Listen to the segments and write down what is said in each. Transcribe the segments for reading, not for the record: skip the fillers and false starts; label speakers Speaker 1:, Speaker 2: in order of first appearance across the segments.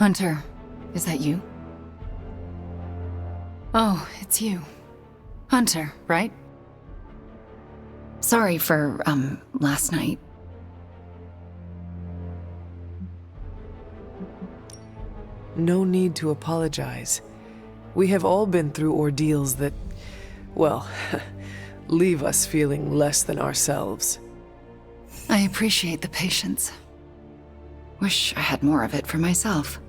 Speaker 1: Hunter, is that you? Oh, it's you. Hunter, right? Sorry for, last night.
Speaker 2: No need to apologize. We have all been through ordeals that, well, leave us feeling less than ourselves.
Speaker 1: I appreciate the patience. Wish I had more of it for myself.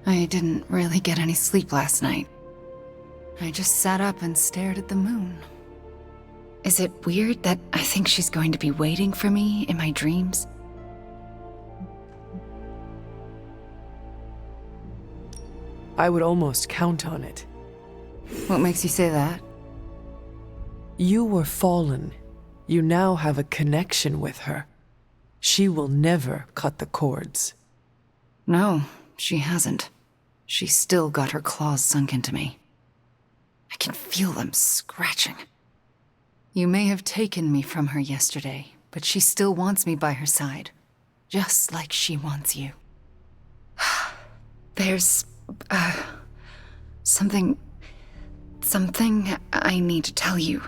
Speaker 1: I didn't really get any sleep last night. I just sat up and stared at the moon. Is it weird that I think she's going to be waiting for me in my dreams?
Speaker 2: I would almost count on it.
Speaker 1: What makes you say that?
Speaker 2: You were fallen. You now have a connection with her. She will never cut the cords.
Speaker 1: No, she hasn't. She's still got her claws sunk into me. I can feel them scratching. You may have taken me from her yesterday, but she still wants me by her side. Just like she wants you. There's, something I need to tell you.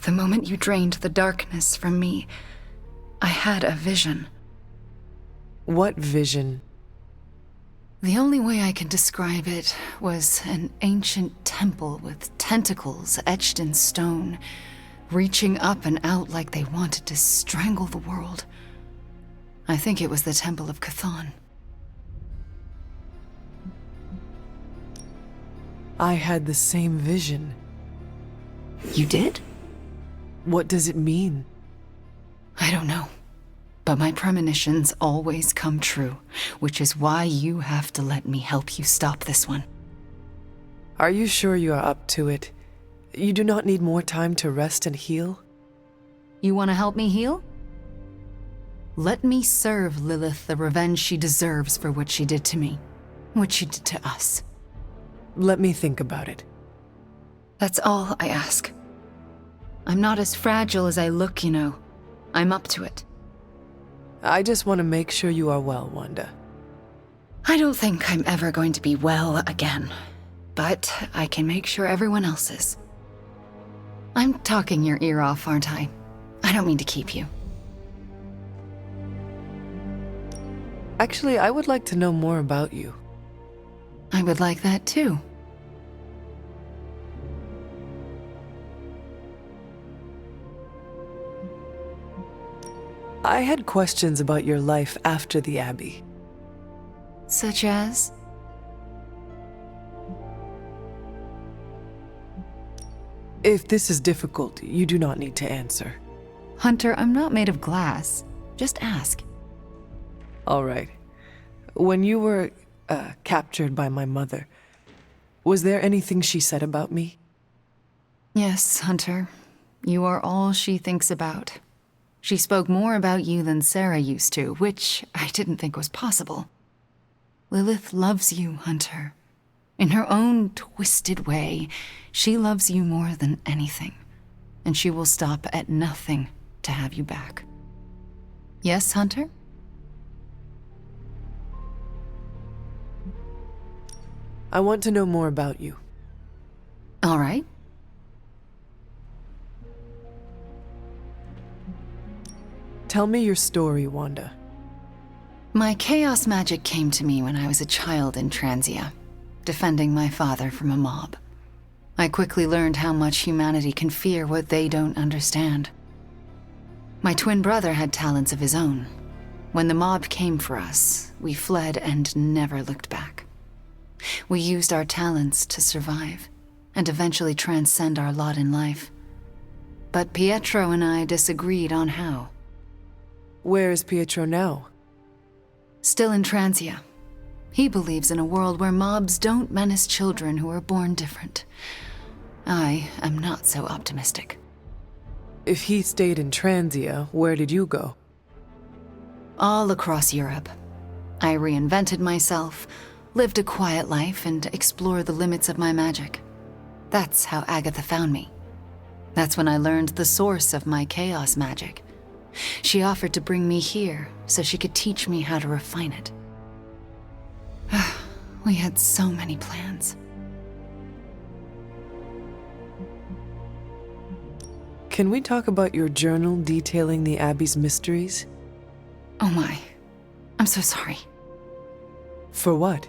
Speaker 1: The moment you drained the darkness from me, I had a vision.
Speaker 2: What vision?
Speaker 1: The only way I can describe it was an ancient temple with tentacles etched in stone, reaching up and out like they wanted to strangle the world. I think it was the Temple of Chthon.
Speaker 2: I had the same vision.
Speaker 1: You did?
Speaker 2: What does it mean?
Speaker 1: I don't know. But my premonitions always come true, which is why you have to let me help you stop this one.
Speaker 2: Are you sure you are up to it? You do not need more time to rest and heal?
Speaker 1: You want to help me heal? Let me serve Lilith the revenge she deserves for what she did to me, what she did to us.
Speaker 2: Let me think about it.
Speaker 1: That's all I ask. I'm not as fragile as I look, you know. I'm up to it.
Speaker 2: I just want to make sure you are well, Wanda.
Speaker 1: I don't think I'm ever going to be well again, but I can make sure everyone else is. I'm talking your ear off, aren't I? I don't mean to keep you.
Speaker 2: Actually, I would like to know more about you.
Speaker 1: I would like that too.
Speaker 2: I had questions about your life after the Abbey.
Speaker 1: Such as?
Speaker 2: If this is difficult, you do not need to answer.
Speaker 1: Hunter, I'm not made of glass. Just ask.
Speaker 2: All right. When you were captured by my mother, was there anything she said about me?
Speaker 1: Yes, Hunter. You are all she thinks about. She spoke more about you than Sarah used to, which I didn't think was possible. Lilith loves you, Hunter. In her own twisted way, she loves you more than anything. And she will stop at nothing to have you back. Yes, Hunter?
Speaker 2: I want to know more about you.
Speaker 1: All right.
Speaker 2: Tell me your story, Wanda.
Speaker 1: My chaos magic came to me when I was a child in Transia, defending my father from a mob. I quickly learned how much humanity can fear what they don't understand. My twin brother had talents of his own. When the mob came for us, we fled and never looked back. We used our talents to survive, and eventually transcend our lot in life. But Pietro and I disagreed on how.
Speaker 2: Where is Pietro now?
Speaker 1: Still in Transia. He believes in a world where mobs don't menace children who are born different. I am not so optimistic.
Speaker 2: If he stayed in Transia, where did you go?
Speaker 1: All across Europe. I reinvented myself, lived a quiet life, and explored the limits of my magic. That's how Agatha found me. That's when I learned the source of my chaos magic. She offered to bring me here so she could teach me how to refine it. We had so many plans.
Speaker 2: Can we talk about your journal detailing the Abbey's mysteries?
Speaker 1: Oh my. I'm so sorry.
Speaker 2: For what?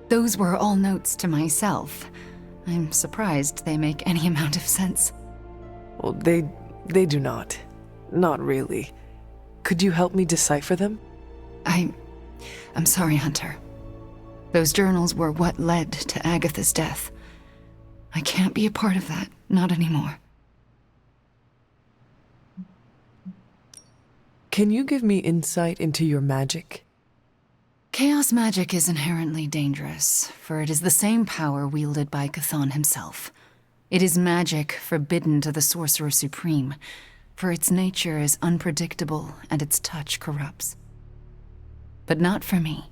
Speaker 1: Those were all notes to myself. I'm surprised they make any amount of sense.
Speaker 2: Well, they do not. Not really. Could you help me decipher them?
Speaker 1: I'm sorry, Hunter. Those journals were what led to Agatha's death. I can't be a part of that, not anymore.
Speaker 2: Can you give me insight into your magic?
Speaker 1: Chaos magic is inherently dangerous, for it is the same power wielded by Chthon himself. It is magic forbidden to the Sorcerer Supreme, for its nature is unpredictable and its touch corrupts. But not for me.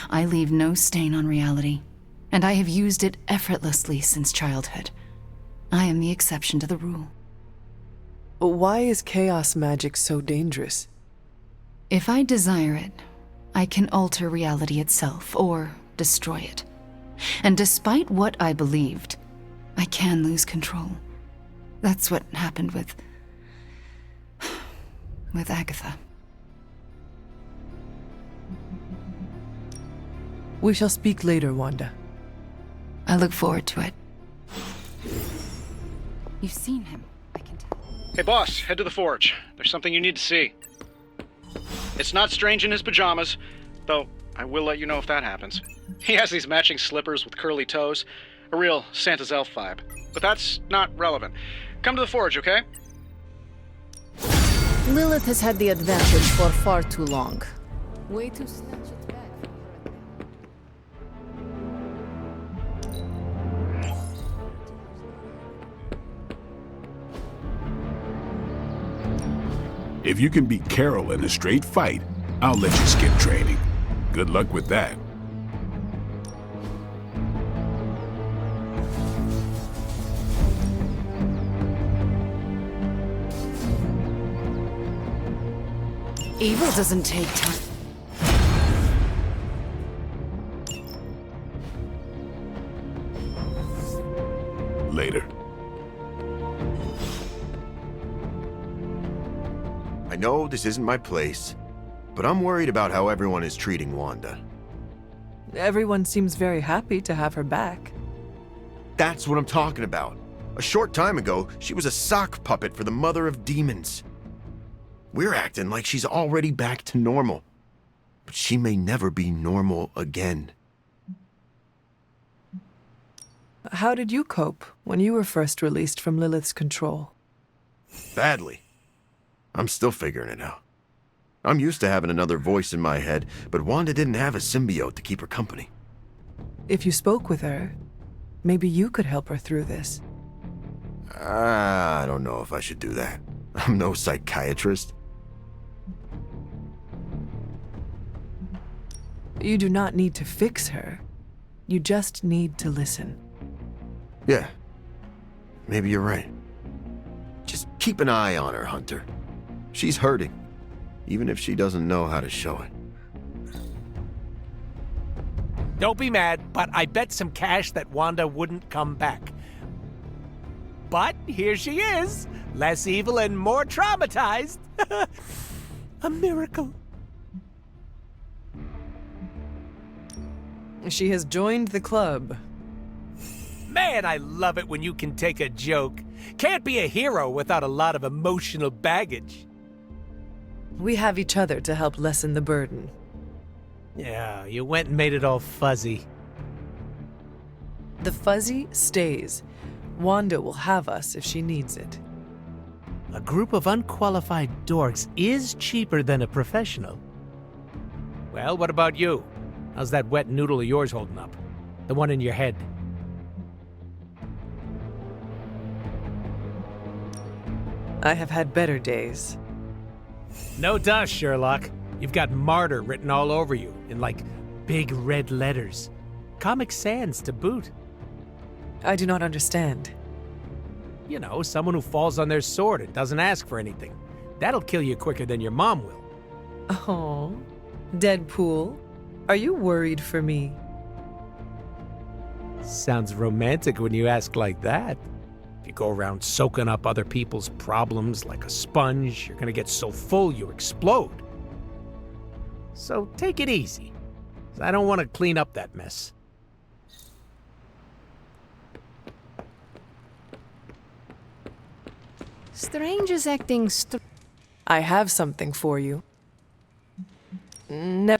Speaker 1: I leave no stain on reality, and I have used it effortlessly since childhood. I am the exception to the rule.
Speaker 2: Why is chaos magic so dangerous?
Speaker 1: If I desire it, I can alter reality itself or destroy it. And despite what I believed, I can lose control. That's what happened with Agatha.
Speaker 2: We shall speak later, Wanda.
Speaker 1: I look forward to it. You've seen him, I can tell.
Speaker 3: Hey boss, head to the forge. There's something you need to see. It's not Strange in his pajamas, though I will let you know if that happens. He has these matching slippers with curly toes. A real Santa's elf vibe. But that's not relevant. Come to the forge, okay?
Speaker 4: Lilith has had the advantage for far too long. Way to snatch it back from her.
Speaker 5: If you can beat Carol in a straight fight, I'll let you skip training. Good luck with that.
Speaker 1: Evil doesn't take time.
Speaker 5: Later.
Speaker 6: I know this isn't my place, but I'm worried about how everyone is treating Wanda.
Speaker 2: Everyone seems very happy to have her back.
Speaker 6: That's what I'm talking about. A short time ago, she was a sock puppet for the Mother of Demons. We're acting like she's already back to normal, but she may never be normal again.
Speaker 2: How did you cope when you were first released from Lilith's control?
Speaker 6: Badly. I'm still figuring it out. I'm used to having another voice in my head, but Wanda didn't have a symbiote to keep her company.
Speaker 2: If you spoke with her, maybe you could help her through this.
Speaker 6: I don't know if I should do that. I'm no psychiatrist.
Speaker 2: You do not need to fix her. You just need to listen.
Speaker 6: Yeah, maybe you're right. Just keep an eye on her, Hunter. She's hurting, even if she doesn't know how to show it.
Speaker 7: Don't be mad, but I bet some cash that Wanda wouldn't come back. But here she is, less evil and more traumatized. A miracle.
Speaker 2: She has joined the club.
Speaker 7: Man, I love it when you can take a joke. Can't be a hero without a lot of emotional baggage.
Speaker 2: We have each other to help lessen the burden.
Speaker 7: Yeah, you went and made it all fuzzy.
Speaker 2: The fuzzy stays. Wanda will have us if she needs it.
Speaker 7: A group of unqualified dorks is cheaper than a professional. Well, what about you? How's that wet noodle of yours holding up? The one in your head.
Speaker 2: I have had better days.
Speaker 7: No duh, Sherlock. You've got martyr written all over you in, like, big red letters. Comic Sans to boot.
Speaker 2: I do not understand.
Speaker 7: You know, someone who falls on their sword and doesn't ask for anything. That'll kill you quicker than your mom will.
Speaker 2: Oh, Deadpool. Are you worried for me?
Speaker 7: Sounds romantic when you ask like that. If you go around soaking up other people's problems like a sponge, you're gonna get so full you explode. So take it easy. I don't want to clean up that mess.
Speaker 4: Strange is acting
Speaker 2: I have something for you. No.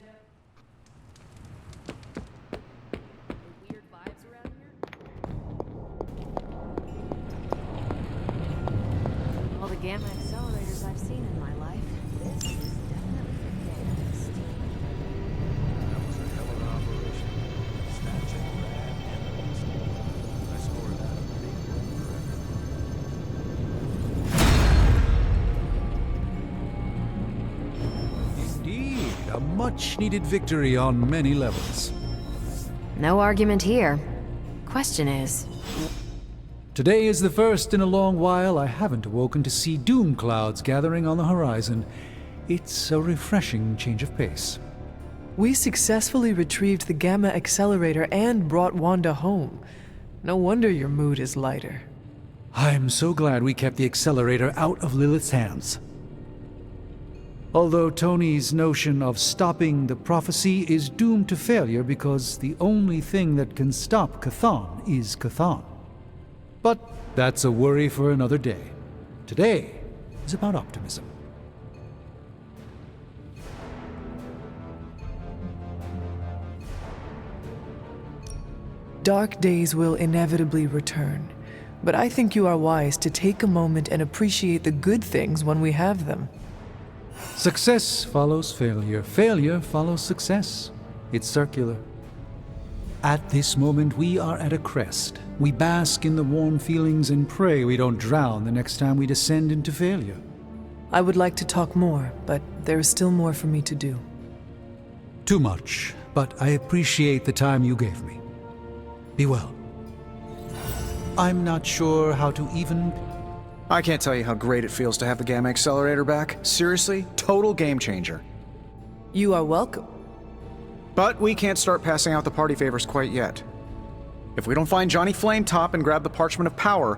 Speaker 4: all the gamma accelerators I've seen in my life. This is definitely the damnedest.
Speaker 8: Indeed, a much-needed victory on many levels.
Speaker 4: No argument here. Question is,
Speaker 8: Today is the first in a long while I haven't awoken to see doom clouds gathering on the horizon. It's a refreshing change of pace.
Speaker 2: We successfully retrieved the Gamma Accelerator and brought Wanda home. No wonder your mood is lighter.
Speaker 8: I'm so glad we kept the accelerator out of Lilith's hands. Although Tony's notion of stopping the prophecy is doomed to failure because the only thing that can stop Chthon is Chthon. But that's a worry for another day. Today is about optimism.
Speaker 2: Dark days will inevitably return, but I think you are wise to take a moment and appreciate the good things when we have them.
Speaker 8: Success follows failure. Failure follows success. It's circular. At this moment, we are at a crest. We bask in the warm feelings and pray we don't drown the next time we descend into failure.
Speaker 2: I would like to talk more, but there is still more for me to do.
Speaker 8: Too much, but I appreciate the time you gave me. Be well. I'm not sure how to even...
Speaker 3: I can't tell you how great it feels to have the Gamma Accelerator back. Seriously, total game changer.
Speaker 2: You are welcome.
Speaker 3: But we can't start passing out the party favors quite yet. If we don't find Johnny Flametop and grab the Parchment of Power,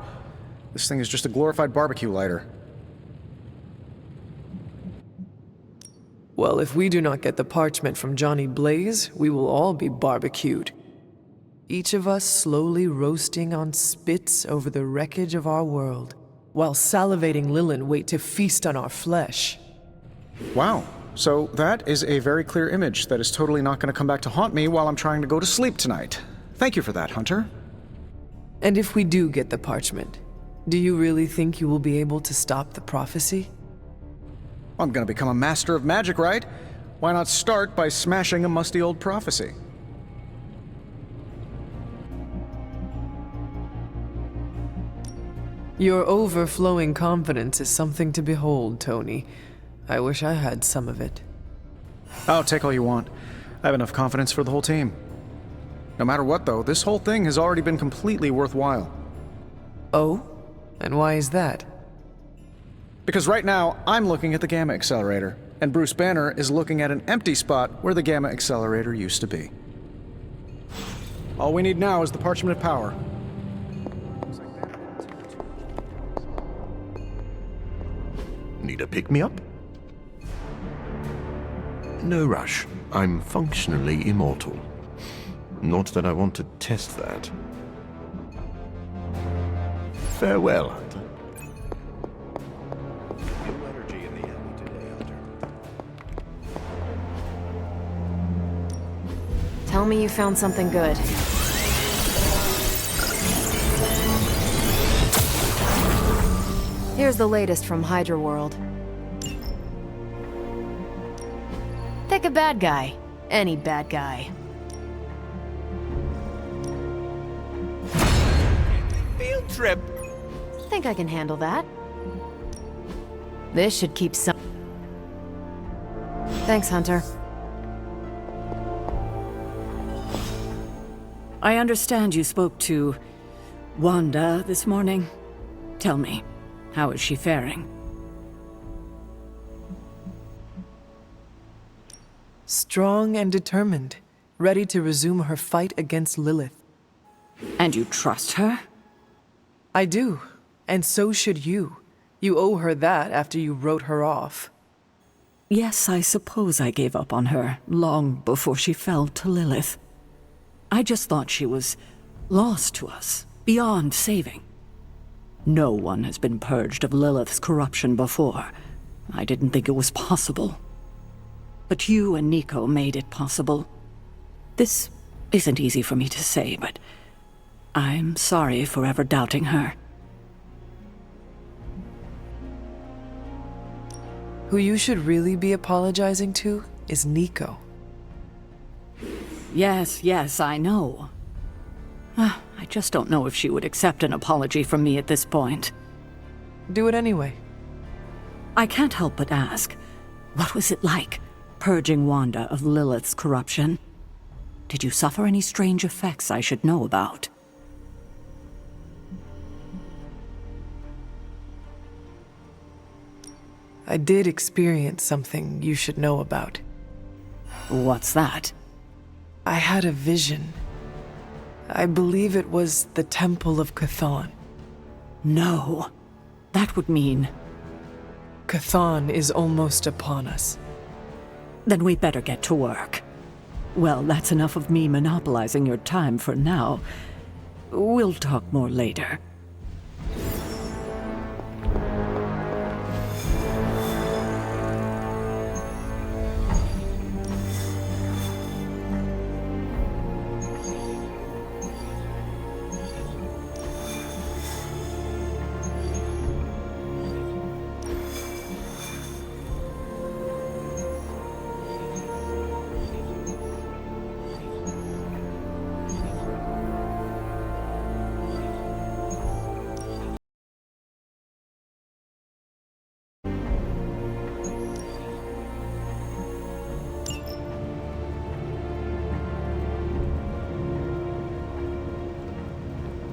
Speaker 3: this thing is just a glorified barbecue lighter.
Speaker 2: Well, if we do not get the parchment from Johnny Blaze, we will all be barbecued. Each of us slowly roasting on spits over the wreckage of our world, while salivating Lilin wait to feast on our flesh.
Speaker 3: Wow. So that is a very clear image that is totally not going to come back to haunt me while I'm trying to go to sleep tonight. Thank you for that, Hunter.
Speaker 2: And if we do get the parchment, do you really think you will be able to stop the prophecy?
Speaker 3: I'm going to become a master of magic, right? Why not start by smashing a musty old prophecy?
Speaker 2: Your overflowing confidence is something to behold, Tony. I wish I had some of it.
Speaker 3: Oh, take all you want. I have enough confidence for the whole team. No matter what, though, this whole thing has already been completely worthwhile.
Speaker 2: Oh? And why is that?
Speaker 3: Because right now, I'm looking at the Gamma Accelerator, and Bruce Banner is looking at an empty spot where the Gamma Accelerator used to be. All we need now is the Parchment of Power.
Speaker 6: Need a pick-me-up? No rush. I'm functionally immortal. Not that I want to test that. Farewell, Hunter. No energy in the alley today, Hunter.
Speaker 4: tell me you found something good. Here's the latest from Hydra World. Pick a bad guy. Any bad guy.
Speaker 7: Field trip.
Speaker 4: Think I can handle that. This should keep some... Thanks, Hunter.
Speaker 9: I understand you spoke to Wanda this morning. Tell me, how is she faring?
Speaker 2: Strong and determined, ready to resume her fight against Lilith.
Speaker 9: And you trust her?
Speaker 2: I do, and so should you. You owe her that after you wrote her off.
Speaker 9: Yes, I suppose I gave up on her long before she fell to Lilith. I just thought she was lost to us, beyond saving. No one has been purged of Lilith's corruption before. I didn't think it was possible. But you and Nico made it possible. This isn't easy for me to say, but I'm sorry for ever doubting her.
Speaker 2: Who you should really be apologizing to is Nico.
Speaker 9: Yes, I know. I just don't know if she would accept an apology from me at this point.
Speaker 2: Do it anyway.
Speaker 9: I can't help but ask, what was it like, purging Wanda of Lilith's corruption? Did you suffer any strange effects I should know about?
Speaker 2: I did experience something you should know about.
Speaker 9: What's that?
Speaker 2: I had a vision. I believe it was the Temple of Chthon.
Speaker 9: No. That would mean...
Speaker 2: Chthon is almost upon us.
Speaker 9: Then we better get to work. Well, that's enough of me monopolizing your time for now. We'll talk more later.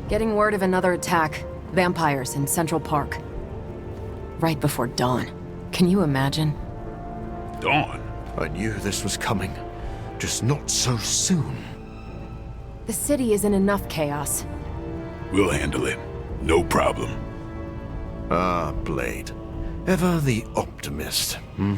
Speaker 4: Getting word of another attack. Vampires in Central Park. Right before dawn. Can you imagine?
Speaker 5: Dawn?
Speaker 6: I knew this was coming. Just not so soon.
Speaker 4: The city is in enough chaos.
Speaker 5: We'll handle it. No problem.
Speaker 6: Ah, Blade. Ever the optimist, hmm?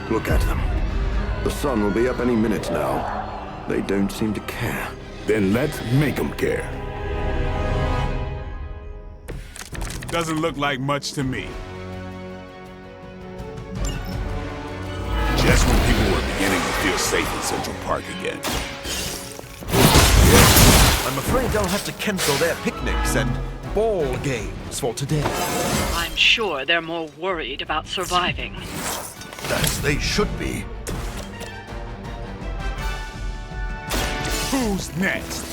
Speaker 6: Look at them. The sun will be up any minute now. They don't seem to care.
Speaker 5: Then let's make them care. Doesn't look like much to me. Just when people were beginning to feel safe in Central Park again.
Speaker 6: I'm afraid they'll have to cancel their picnics and ball games for today.
Speaker 10: I'm sure they're more worried about surviving.
Speaker 6: As they should be.
Speaker 5: Who's next?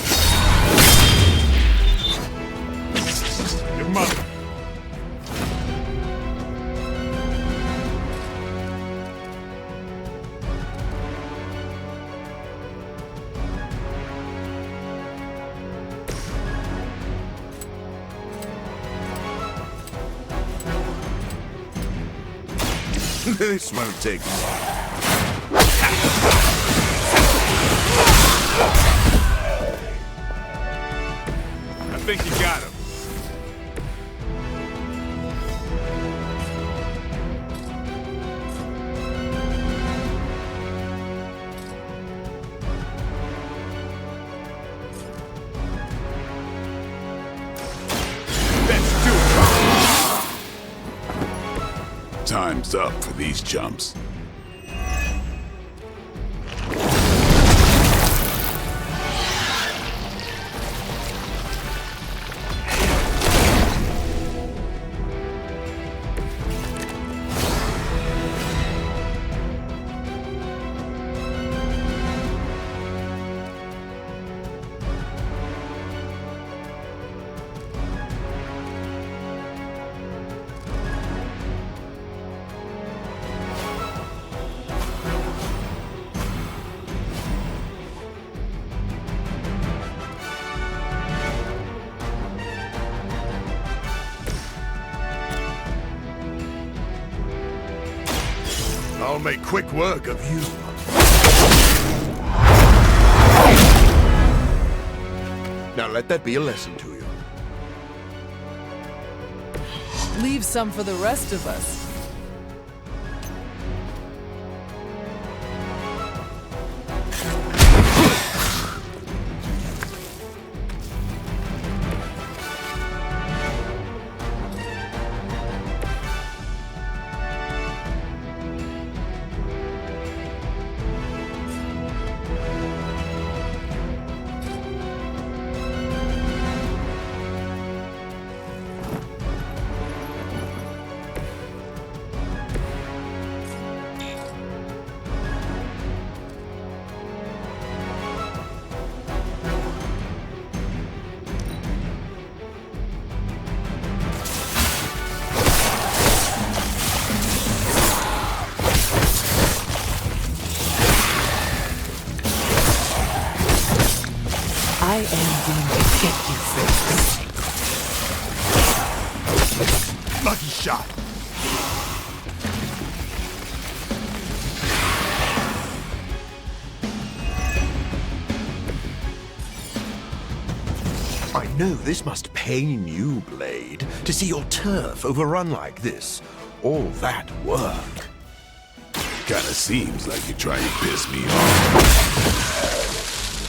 Speaker 5: Your mother.
Speaker 6: This won't take long.
Speaker 5: I think you got him. Let's do it. Time's up for these chumps.
Speaker 6: I'll make quick work of you. Now let that be a lesson to you.
Speaker 2: Leave some for the rest of us. I am going to get you, Fritz.
Speaker 6: Lucky shot. I know this must pain you, Blade, to see your turf overrun like this. All that work.
Speaker 5: Kinda seems like you're trying to piss me off.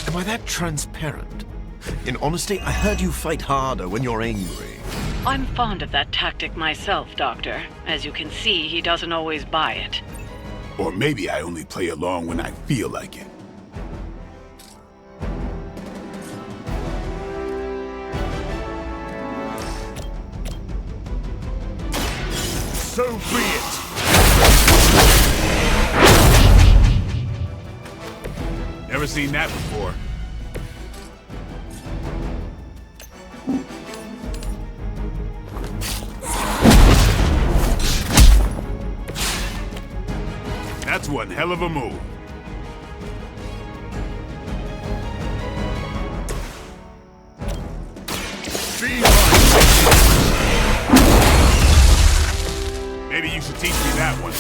Speaker 6: Am I that transparent? In honesty, I heard you fight harder when you're angry.
Speaker 10: I'm fond of that tactic myself, Doctor. As you can see, he doesn't always buy it.
Speaker 5: Or maybe I only play along when I feel like it.
Speaker 6: So be it!
Speaker 5: Never seen that before. That's one hell of a move. Maybe you should teach me that one.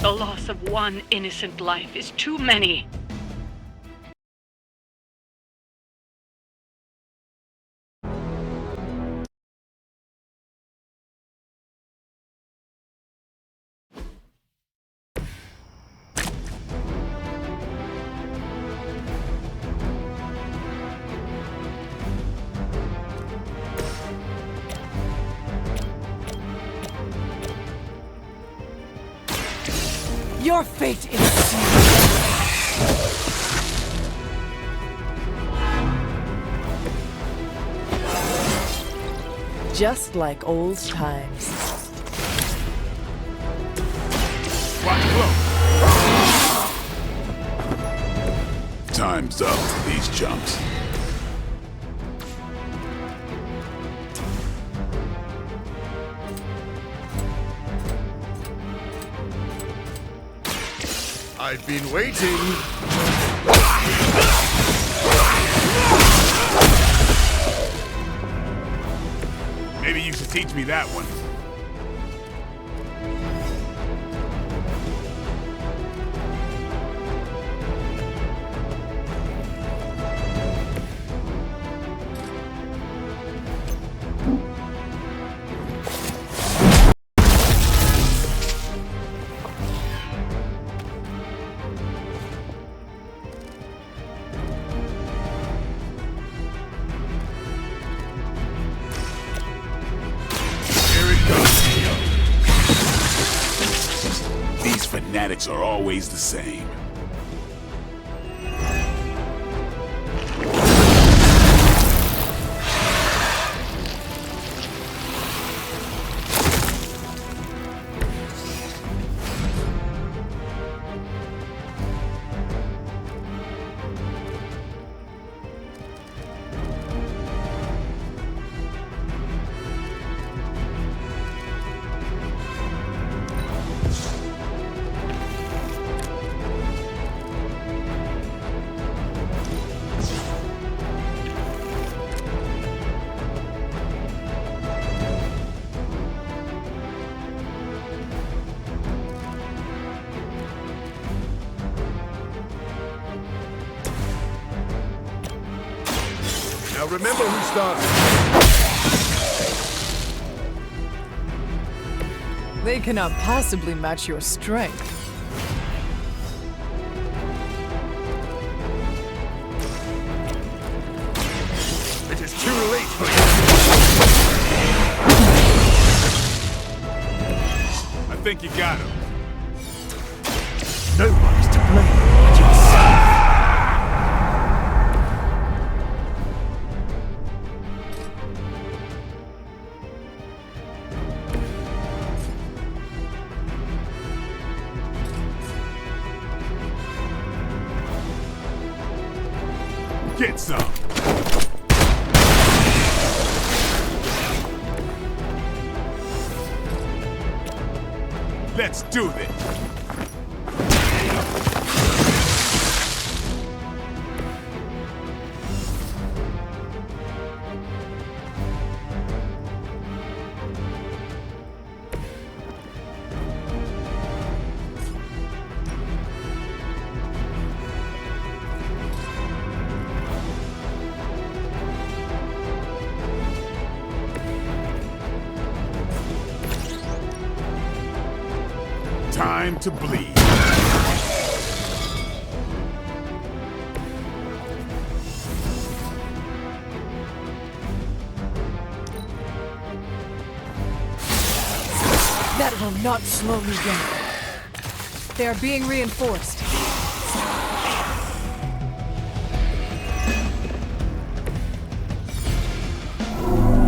Speaker 10: The loss of one innocent life is too many.
Speaker 2: Your fate is sealed. Just like old times.
Speaker 5: Watch close. Time's up for these chumps.
Speaker 6: I've been waiting.
Speaker 5: Maybe you should teach me that one. Fanatics are always the same.
Speaker 6: Now remember who started.
Speaker 2: They cannot possibly match your strength.
Speaker 6: It is too late for you.
Speaker 5: I think you got him.
Speaker 6: No one is to blame but yourself.
Speaker 5: Get some. Let's do this. Time to bleed.
Speaker 2: That will not slow me down. They are being reinforced.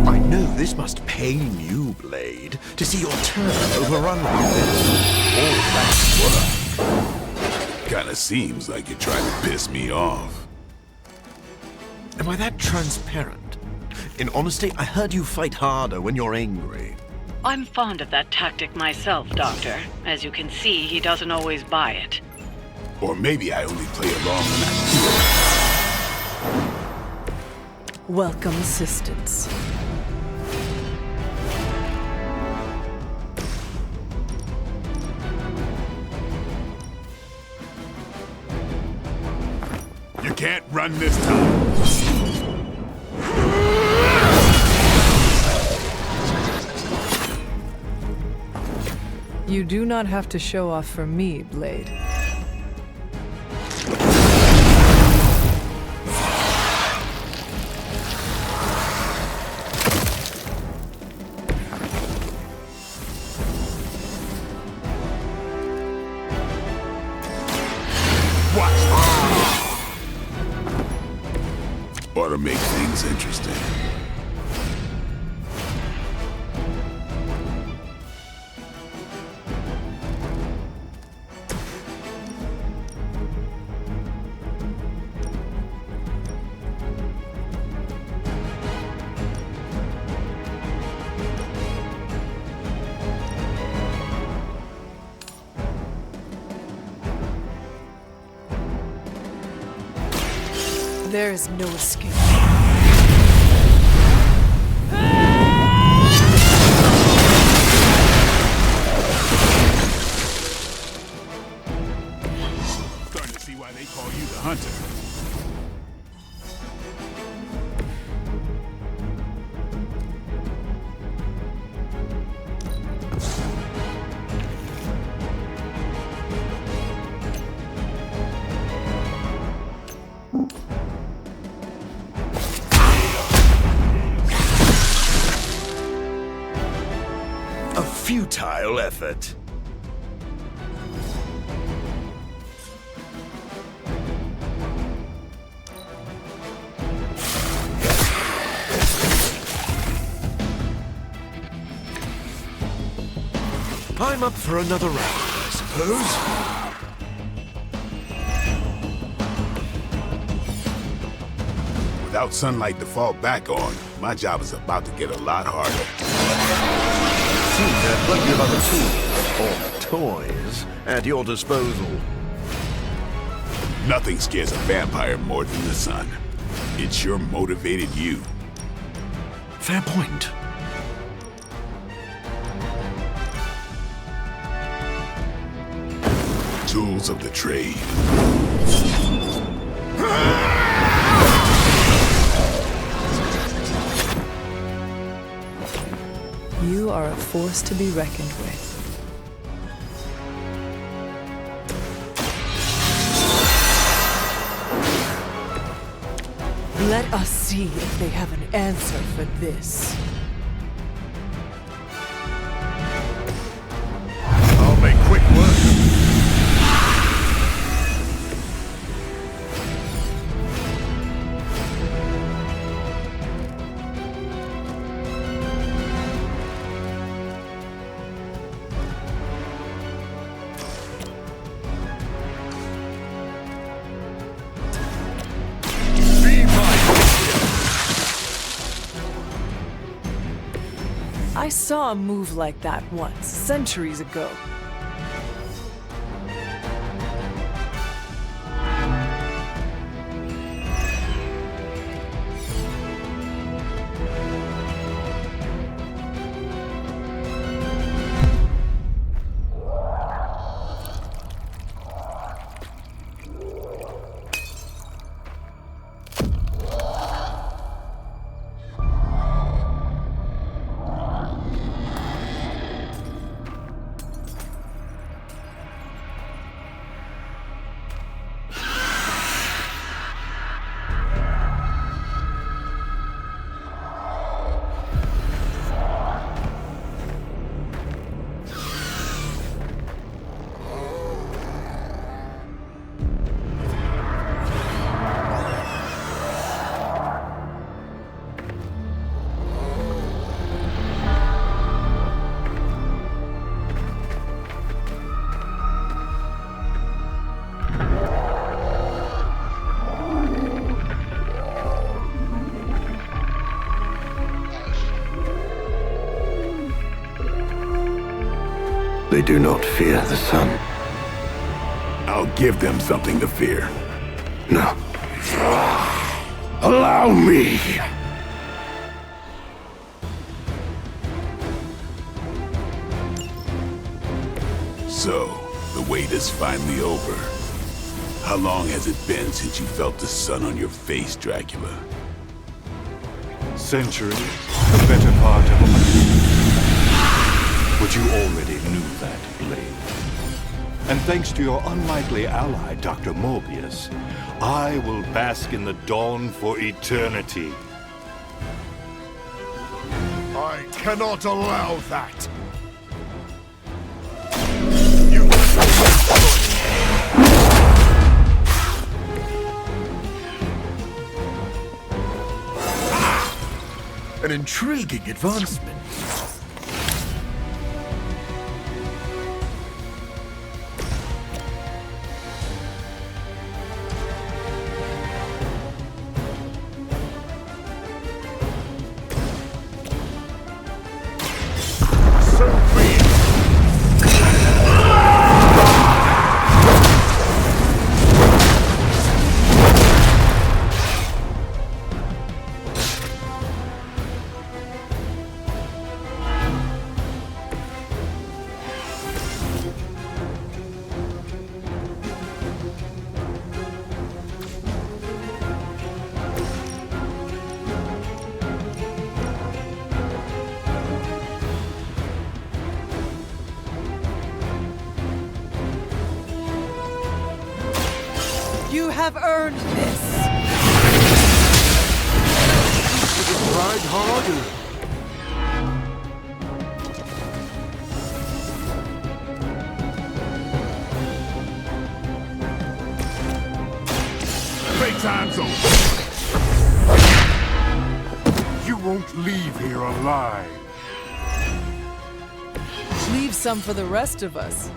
Speaker 6: I know this must pain you, Blade, to see your turn overrun like this. All that work.
Speaker 5: Kinda seems like you're trying to piss me off.
Speaker 6: Am I that transparent? In honesty, I heard you fight harder when you're angry.
Speaker 10: I'm fond of that tactic myself, Doctor. As you can see, he doesn't always buy it.
Speaker 5: Or maybe I only play along when I
Speaker 2: Welcome assistance.
Speaker 5: do it. You can't run this time.
Speaker 2: You do not have to show off for me, Blade.
Speaker 5: Ought to make things interesting.
Speaker 2: There is no escape.
Speaker 5: Starting to see why they call you the Hunter.
Speaker 6: A futile effort. I'm up for another round, I suppose.
Speaker 5: Without sunlight to fall back on, my job is about to get a lot harder.
Speaker 6: Seems there are plenty of other tools, or toys, at your disposal.
Speaker 5: Nothing scares a vampire more than the sun. It sure motivated you.
Speaker 6: Fair point.
Speaker 5: Tools of the trade.
Speaker 2: You are a force to be reckoned with. Let us see if they have an answer for this.
Speaker 6: I'll make quick work.
Speaker 2: I saw a move like that once, centuries ago.
Speaker 6: They do not fear the sun.
Speaker 5: I'll give them something to fear.
Speaker 6: No. Allow me!
Speaker 5: So, the wait is finally over. How long has it been since you felt the sun on your face, Dracula?
Speaker 11: Centuries, the better part of a millennium. But you already knew that, Blade. And thanks to your unlikely ally, Dr. Mobius, I will bask in the dawn for eternity.
Speaker 6: I cannot allow that! An intriguing advancement.
Speaker 2: have earned this.
Speaker 5: Tried harder. Playtime's over. You won't leave here alive.
Speaker 2: Leave some for the rest of us.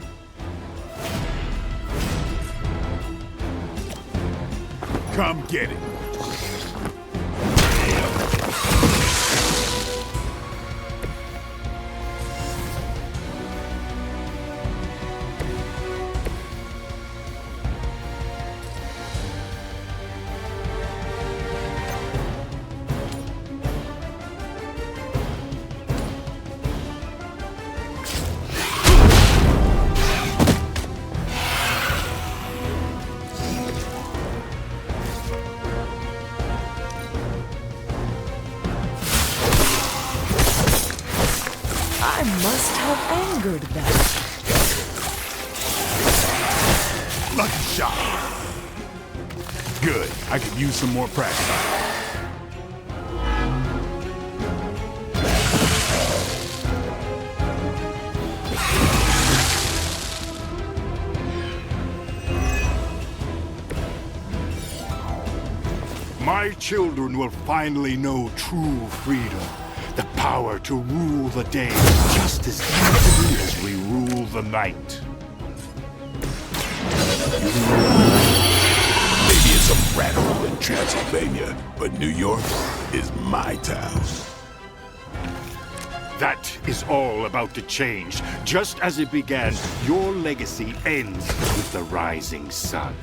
Speaker 5: Come get it.
Speaker 2: I must have angered them.
Speaker 5: Lucky shot. Good. I could use some more practice. My children will finally know true freedom. The power to rule the day just as easily as we rule the night. Maybe it's a rat hole in Transylvania, but New York is my town. That is all about to change. Just as it began, your legacy ends with the rising sun.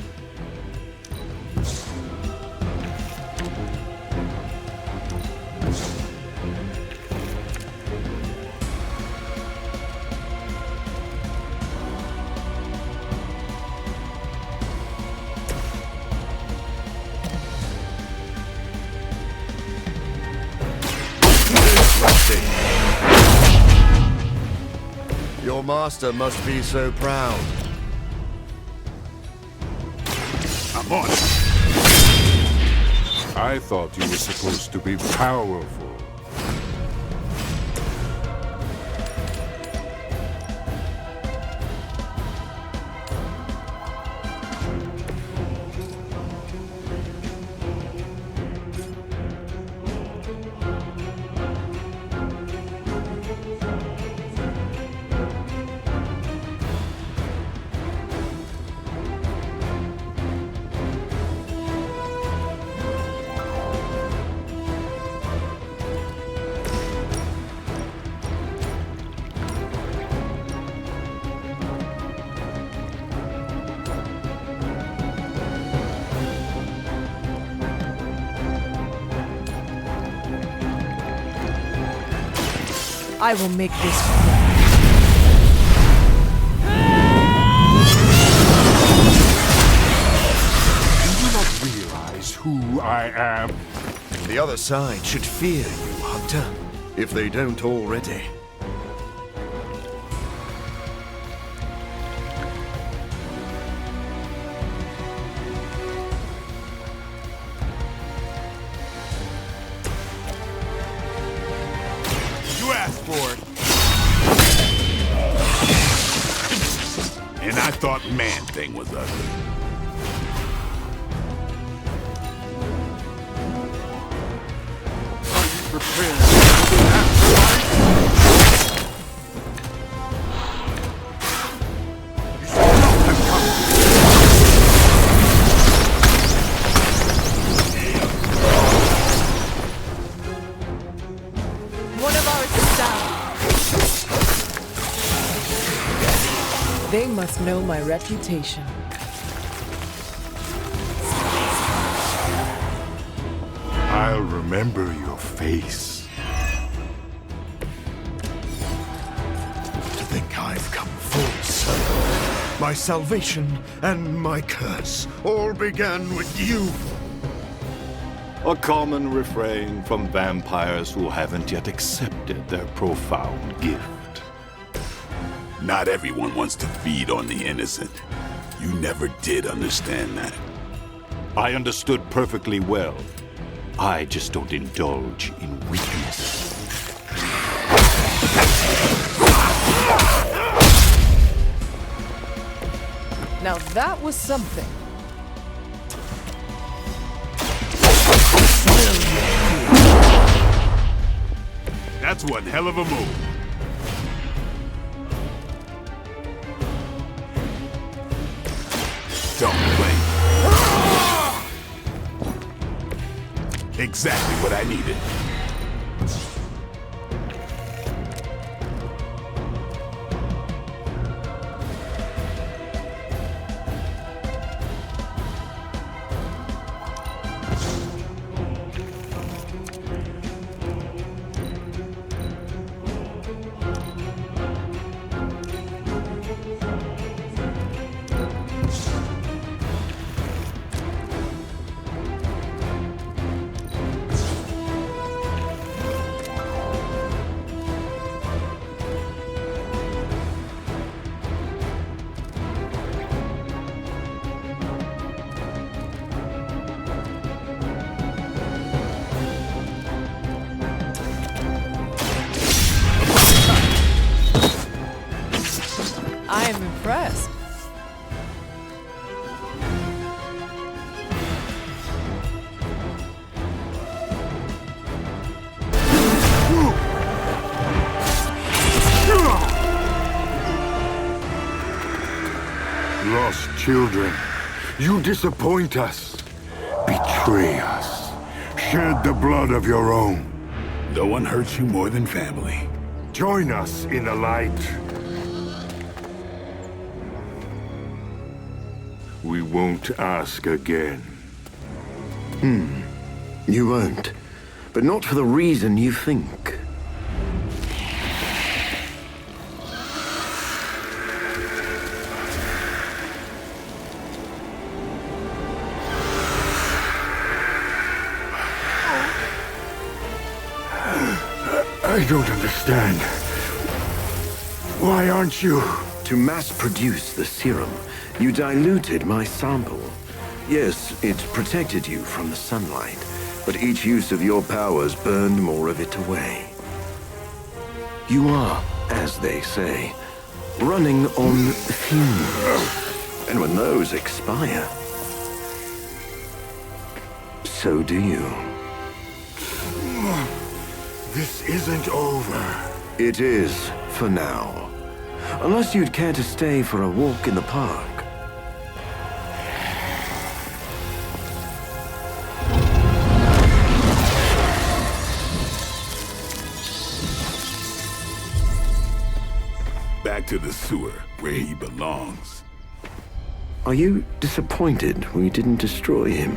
Speaker 6: Your master must be so proud.
Speaker 5: I'm on it. I thought you were supposed to be powerful.
Speaker 2: I will make this
Speaker 5: Do you not realize who I am?
Speaker 6: The other side should fear you, Hunter, if they don't already.
Speaker 5: You asked for it. And I thought Man-Thing was ugly. Are you prepared for the afterlife? You should not have come.
Speaker 2: One of ours is down. They must know my reputation.
Speaker 5: I'll remember your face.
Speaker 6: To think I've come full circle. My salvation and my curse all began with you.
Speaker 11: A common refrain from vampires who haven't yet accepted their profound gift.
Speaker 5: Not everyone wants to feed on the innocent. You never did understand that.
Speaker 11: I understood perfectly well. I just don't indulge in weakness.
Speaker 2: Now that was something.
Speaker 11: That's one hell of a move. Don't play. Exactly what I needed.
Speaker 2: I am impressed.
Speaker 5: Lost children, you disappoint us, betray us, shed the blood of your own.
Speaker 11: No one hurts you more than family.
Speaker 5: Join us in the light. We won't ask again.
Speaker 6: You won't. But not for the reason you think.
Speaker 5: I don't understand. Why aren't you?
Speaker 6: To mass-produce the serum, you diluted my sample. Yes, it protected you from the sunlight, but each use of your powers burned more of it away. You are, as they say, running on fumes. And when those expire, so do you.
Speaker 5: This isn't over.
Speaker 6: It is, for now. Unless you'd care to stay for a walk in the park.
Speaker 11: Back to the sewer, where he belongs.
Speaker 6: Are you disappointed we didn't destroy him?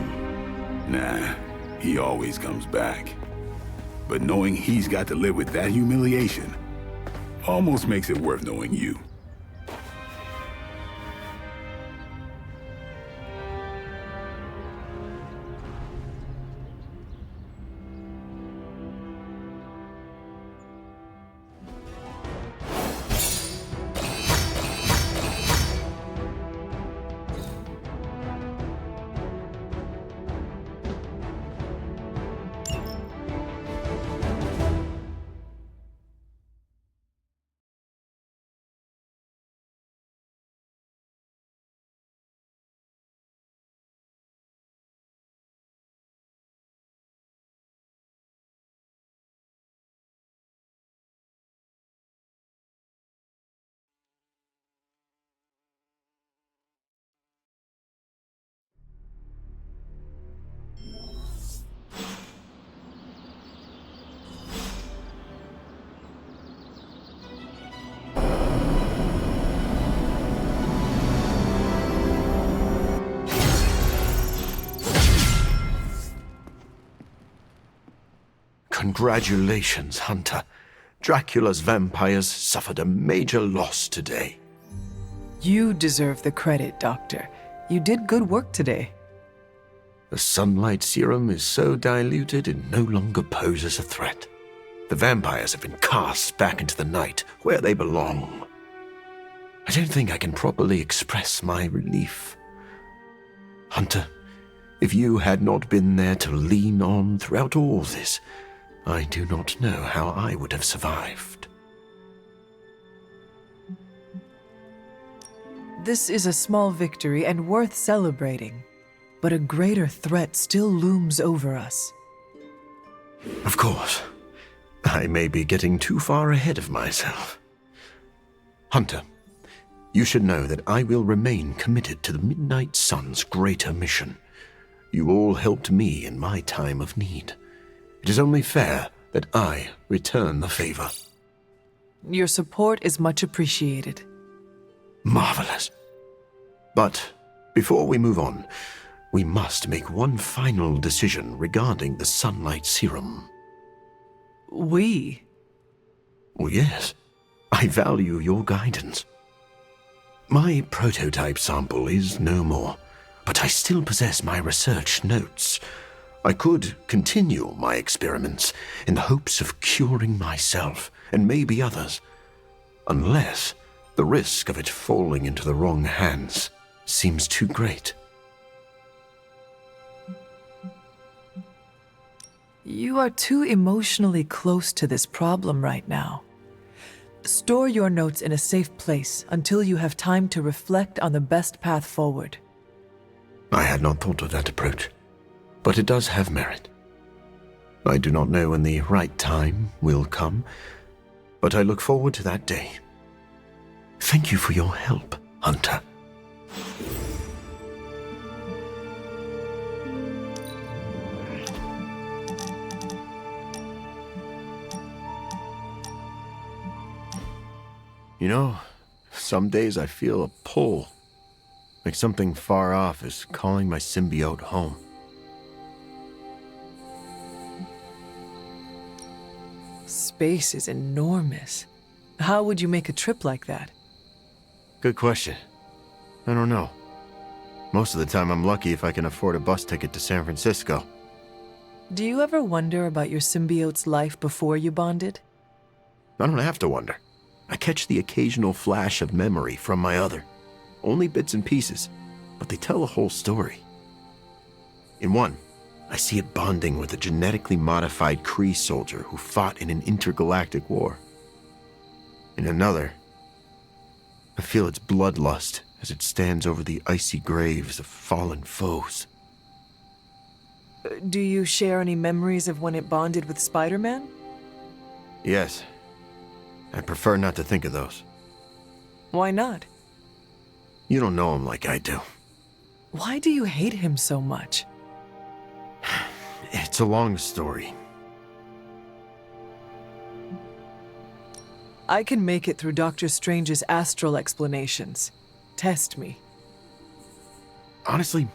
Speaker 11: Nah, he always comes back. But knowing he's got to live with that humiliation almost makes it worth knowing you.
Speaker 6: Congratulations, Hunter. Dracula's vampires suffered a major loss today.
Speaker 2: You deserve the credit, Doctor. You did good work today.
Speaker 6: The sunlight serum is so diluted it no longer poses a threat. The vampires have been cast back into the night, where they belong. I don't think I can properly express my relief. Hunter, If you had not been there to lean on throughout all this, I do not know how I would have survived.
Speaker 2: This is a small victory and worth celebrating, but a greater threat still looms over us.
Speaker 6: Of course, I may be getting too far ahead of myself. Hunter, you should know that I will remain committed to the Midnight Sun's greater mission. You all helped me in my time of need. It is only fair that I return the favor.
Speaker 2: Your support is much appreciated.
Speaker 6: Marvelous. But before we move on, we must make one final decision regarding the Sunlight Serum.
Speaker 2: We?
Speaker 6: Oh, yes. I value your guidance. My prototype sample is no more, but I still possess my research notes. I could continue my experiments in the hopes of curing myself and maybe others, unless the risk of it falling into the wrong hands seems too great.
Speaker 2: You are too emotionally close to this problem right now. Store your notes in a safe place until you have time to reflect on the best path forward.
Speaker 6: I had not thought of that approach, but it does have merit. I do not know when the right time will come, but I look forward to that day. Thank you for your help, Hunter. You know, some days I feel a pull, like something far off is calling my symbiote home.
Speaker 2: Space is enormous. How would you make a trip like that?
Speaker 6: Good question. I don't know. Most of the time I'm lucky if I can afford a bus ticket to San Francisco.
Speaker 2: Do you ever wonder about your symbiote's life before you bonded?
Speaker 6: I don't have to wonder. I catch the occasional flash of memory from my other. Only bits and pieces, but they tell a whole story. In one, I see it bonding with a genetically modified Kree soldier who fought in an intergalactic war. In another, I feel its bloodlust as it stands over the icy graves of fallen foes.
Speaker 2: Do you share any memories of when it bonded with Spider-Man?
Speaker 6: Yes. I prefer not to think of those.
Speaker 2: Why not?
Speaker 6: You don't know him like I do.
Speaker 2: Why do you hate him so much?
Speaker 6: It's a long story.
Speaker 2: I can make it through Doctor Strange's astral explanations. Test me.
Speaker 6: Honestly,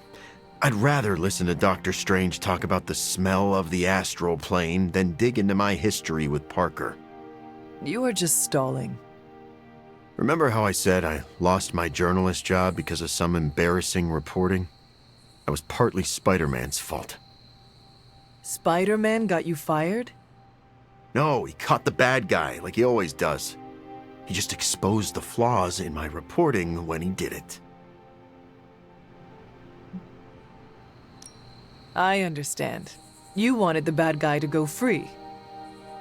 Speaker 6: I'd rather listen to Doctor Strange talk about the smell of the astral plane than dig into my history with Parker.
Speaker 2: You are just stalling.
Speaker 6: Remember how I said I lost my journalist job because of some embarrassing reporting? That was partly Spider-Man's fault.
Speaker 2: Spider-Man got you fired?
Speaker 6: No, he caught the bad guy, like he always does. He just exposed the flaws in my reporting when he did it.
Speaker 2: I understand. You wanted the bad guy to go free.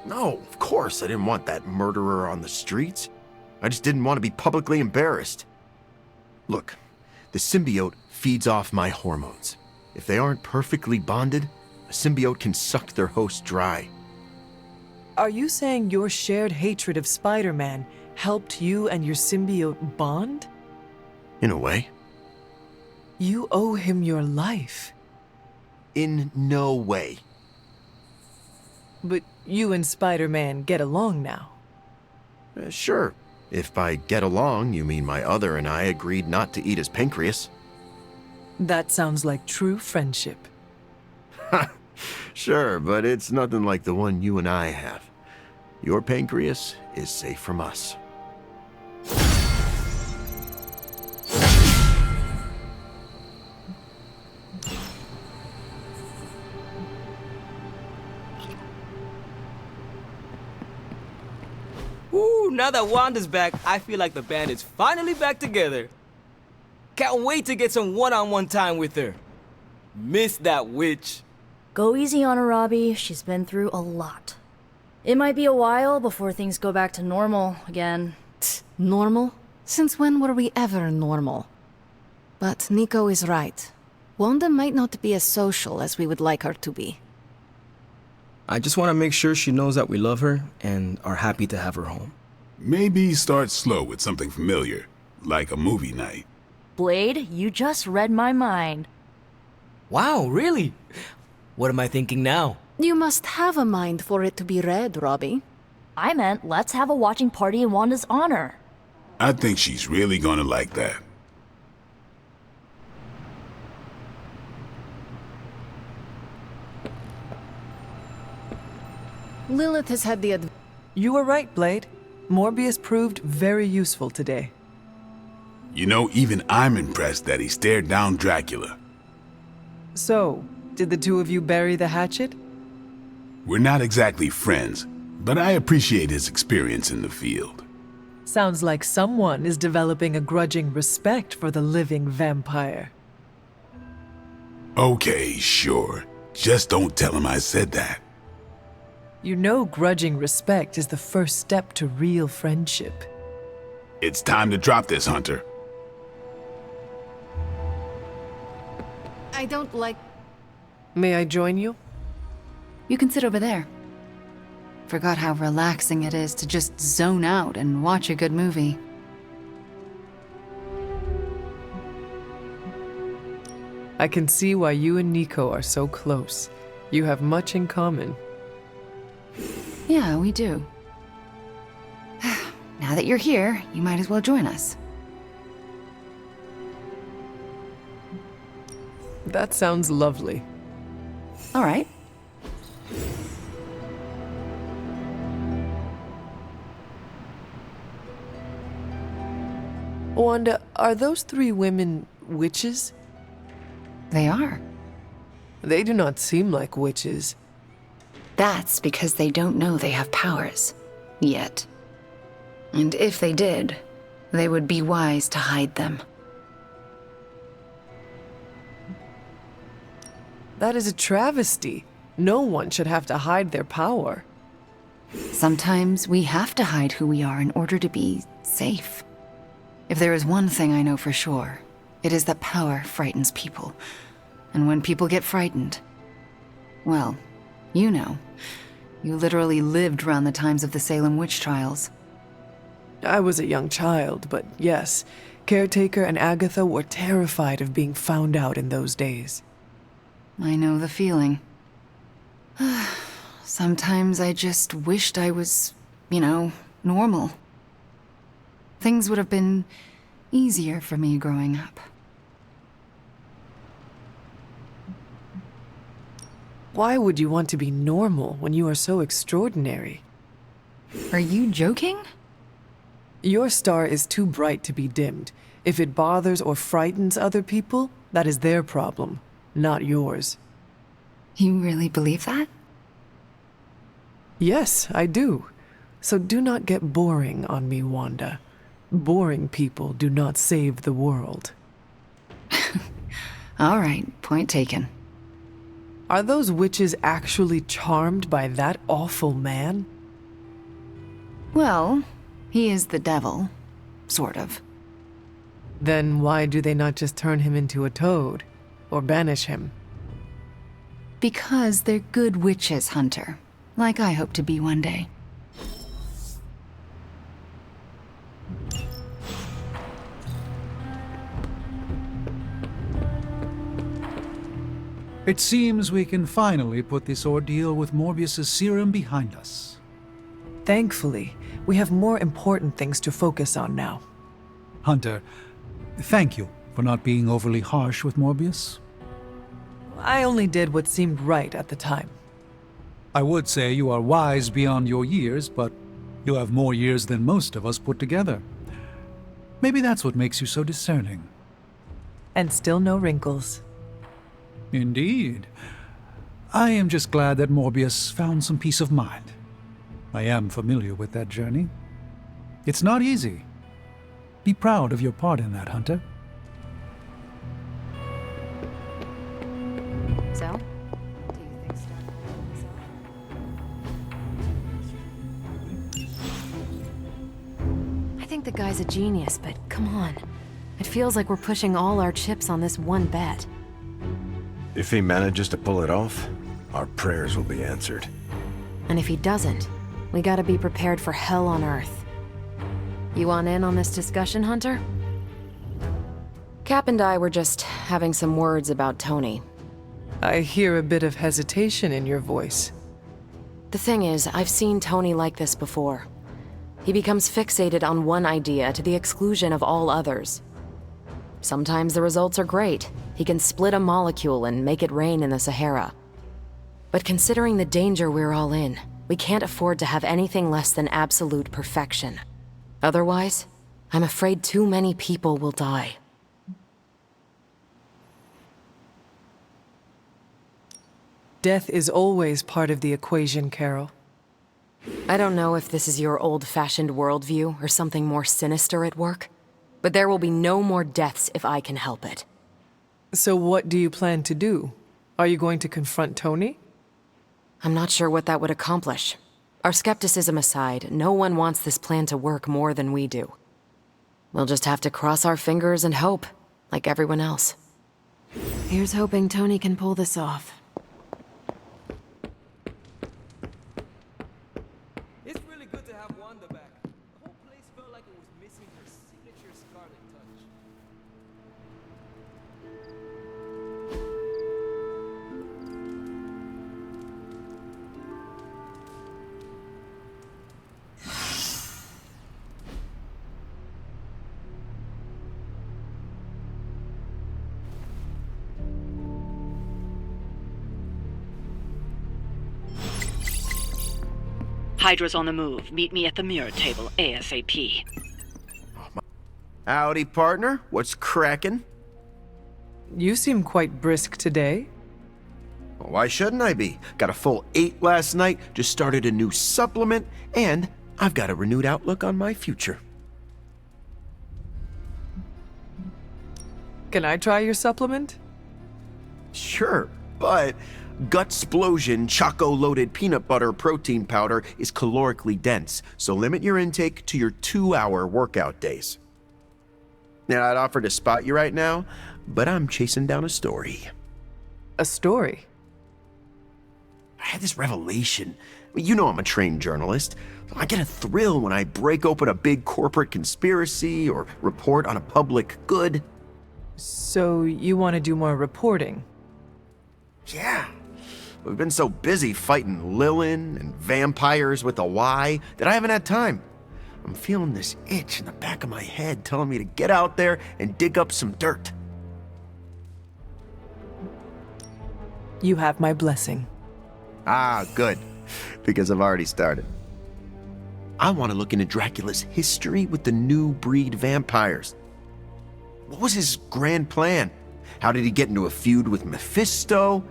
Speaker 6: No, of course I didn't want that murderer on the streets. I just didn't want to be publicly embarrassed. Look, the symbiote feeds off my hormones. If they aren't perfectly bonded, a symbiote can suck their host dry.
Speaker 2: Are you saying your shared hatred of Spider-Man helped you and your symbiote bond?
Speaker 6: In a way.
Speaker 2: You owe him your life.
Speaker 6: In no way.
Speaker 2: But you and Spider-Man get along now.
Speaker 6: Sure. If by get along, you mean my other and I agreed not to eat his pancreas.
Speaker 2: That sounds like true friendship.
Speaker 6: Sure, but it's nothing like the one you and I have. Your pancreas is safe from us.
Speaker 12: Ooh, now that Wanda's back, I feel like the band is finally back together. Can't wait to get some one-on-one time with her. Miss that witch.
Speaker 13: Go easy on her, Robbie. She's been through a lot. It might be a while before things go back to normal again.
Speaker 4: Normal? Since when were we ever normal? But Nico is right. Wanda might not be as social as we would like her to be.
Speaker 14: I just want to make sure she knows that we love her and are happy to have her home.
Speaker 5: Maybe start slow with something familiar, like a movie night.
Speaker 13: Blade, you just read my mind.
Speaker 12: Wow, really? What am I thinking now?
Speaker 4: You must have a mind for it to be read, Robbie.
Speaker 13: I meant let's have a watching party in Wanda's honor.
Speaker 5: I think she's really gonna like that.
Speaker 4: Lilith has had the
Speaker 2: You were right, Blade. Morbius proved very useful today.
Speaker 5: You know, even I'm impressed that he stared down Dracula.
Speaker 2: So, did the two of you bury the hatchet?
Speaker 5: We're not exactly friends, but I appreciate his experience in the field.
Speaker 2: Sounds like someone is developing a grudging respect for the living vampire.
Speaker 5: Okay, sure. Just don't tell him I said that.
Speaker 2: You know grudging respect is the first step to real friendship.
Speaker 5: It's time to drop this, Hunter.
Speaker 4: I don't like...
Speaker 2: May I join you?
Speaker 1: You can sit over there. Forgot how relaxing it is to just zone out and watch a good movie.
Speaker 2: I can see why you and Nico are so close. You have much in common.
Speaker 1: Yeah, we do. Now that you're here, you might as well join us.
Speaker 2: That sounds lovely.
Speaker 1: All right.
Speaker 2: Wanda, are those three women witches?
Speaker 1: They are.
Speaker 2: They do not seem like witches.
Speaker 1: That's because they don't know they have powers. Yet. And if they did, they would be wise to hide them.
Speaker 2: That is a travesty. No one should have to hide their power.
Speaker 1: Sometimes we have to hide who we are in order to be safe. If there is one thing I know for sure, it is that power frightens people. And when people get frightened, well, you know. You literally lived around the times of the Salem witch trials.
Speaker 2: I was a young child, but yes, Caretaker and Agatha were terrified of being found out in those days.
Speaker 1: I know the feeling. Sometimes I just wished I was, normal. Things would have been easier for me growing up.
Speaker 2: Why would you want to be normal when you are so extraordinary?
Speaker 1: Are you joking?
Speaker 2: Your star is too bright to be dimmed. If it bothers or frightens other people, that is their problem, not yours.
Speaker 1: You really believe that?
Speaker 2: Yes, I do. So do not get boring on me, Wanda. Boring people do not save the world.
Speaker 1: All right, point taken.
Speaker 2: Are those witches actually charmed by that awful man?
Speaker 1: Well, he is the devil. Sort of.
Speaker 2: Then why do they not just turn him into a toad? Or banish him?
Speaker 1: Because they're good witches, Hunter. Like I hope to be one day.
Speaker 8: It seems we can finally put this ordeal with Morbius's serum behind us.
Speaker 2: Thankfully, we have more important things to focus on now.
Speaker 8: Hunter, thank you for not being overly harsh with Morbius.
Speaker 2: I only did what seemed right at the time.
Speaker 8: I would say you are wise beyond your years, but you have more years than most of us put together. Maybe that's what makes you so discerning.
Speaker 2: And still no wrinkles.
Speaker 8: Indeed. I am just glad that Morbius found some peace of mind. I am familiar with that journey. It's not easy. Be proud of your part in that, Hunter.
Speaker 4: So? Do you think Stark will pull this off? I think the guy's a genius, but come on. It feels like we're pushing all our chips on this one bet.
Speaker 6: If he manages to pull it off, our prayers will be answered.
Speaker 4: And if he doesn't, we gotta be prepared for hell on Earth. You want in on this discussion, Hunter? Cap and I were just having some words about Tony.
Speaker 2: I hear a bit of hesitation in your voice.
Speaker 4: The thing is, I've seen Tony like this before. He becomes fixated on one idea to the exclusion of all others. Sometimes the results are great. He can split a molecule and make it rain in the Sahara. But considering the danger we're all in, we can't afford to have anything less than absolute perfection. Otherwise, I'm afraid too many people will die.
Speaker 2: Death is always part of the equation, Carol.
Speaker 4: I don't know if this is your old-fashioned worldview or something more sinister at work, but there will be no more deaths if I can help it.
Speaker 2: So what do you plan to do? Are you going to confront Tony?
Speaker 4: I'm not sure what that would accomplish. Our skepticism aside, no one wants this plan to work more than we do. We'll just have to cross our fingers and hope, like everyone else. Here's hoping Tony can pull this off.
Speaker 14: It's really good to have Wanda back. The whole place felt like it was missing her signature Scarlet touch.
Speaker 10: Hydra's on the move. Meet me at the mirror table ASAP.
Speaker 6: Howdy, partner. What's crackin'?
Speaker 2: You seem quite brisk today.
Speaker 6: Well, why shouldn't I be? Got a full 8 last night, just started a new supplement, and I've got a renewed outlook on my future.
Speaker 2: Can I try your supplement?
Speaker 6: Sure, but Gutsplosion Choco-Loaded Peanut Butter Protein Powder is calorically dense, so limit your intake to your 2-hour workout days. Now, I'd offer to spot you right now, but I'm chasing down a story.
Speaker 2: A story?
Speaker 6: I had this revelation. I mean, you know I'm a trained journalist. I get a thrill when I break open a big corporate conspiracy or report on a public good.
Speaker 2: So you want to do more reporting?
Speaker 6: Yeah. We've been so busy fighting Lilin and vampires with a Y that I haven't had time. I'm feeling this itch in the back of my head telling me to get out there and dig up some dirt.
Speaker 2: You have my blessing.
Speaker 6: Ah, good. Because I've already started. I want to look into Dracula's history with the new breed vampires. What was his grand plan? How did he get into a feud with Mephisto?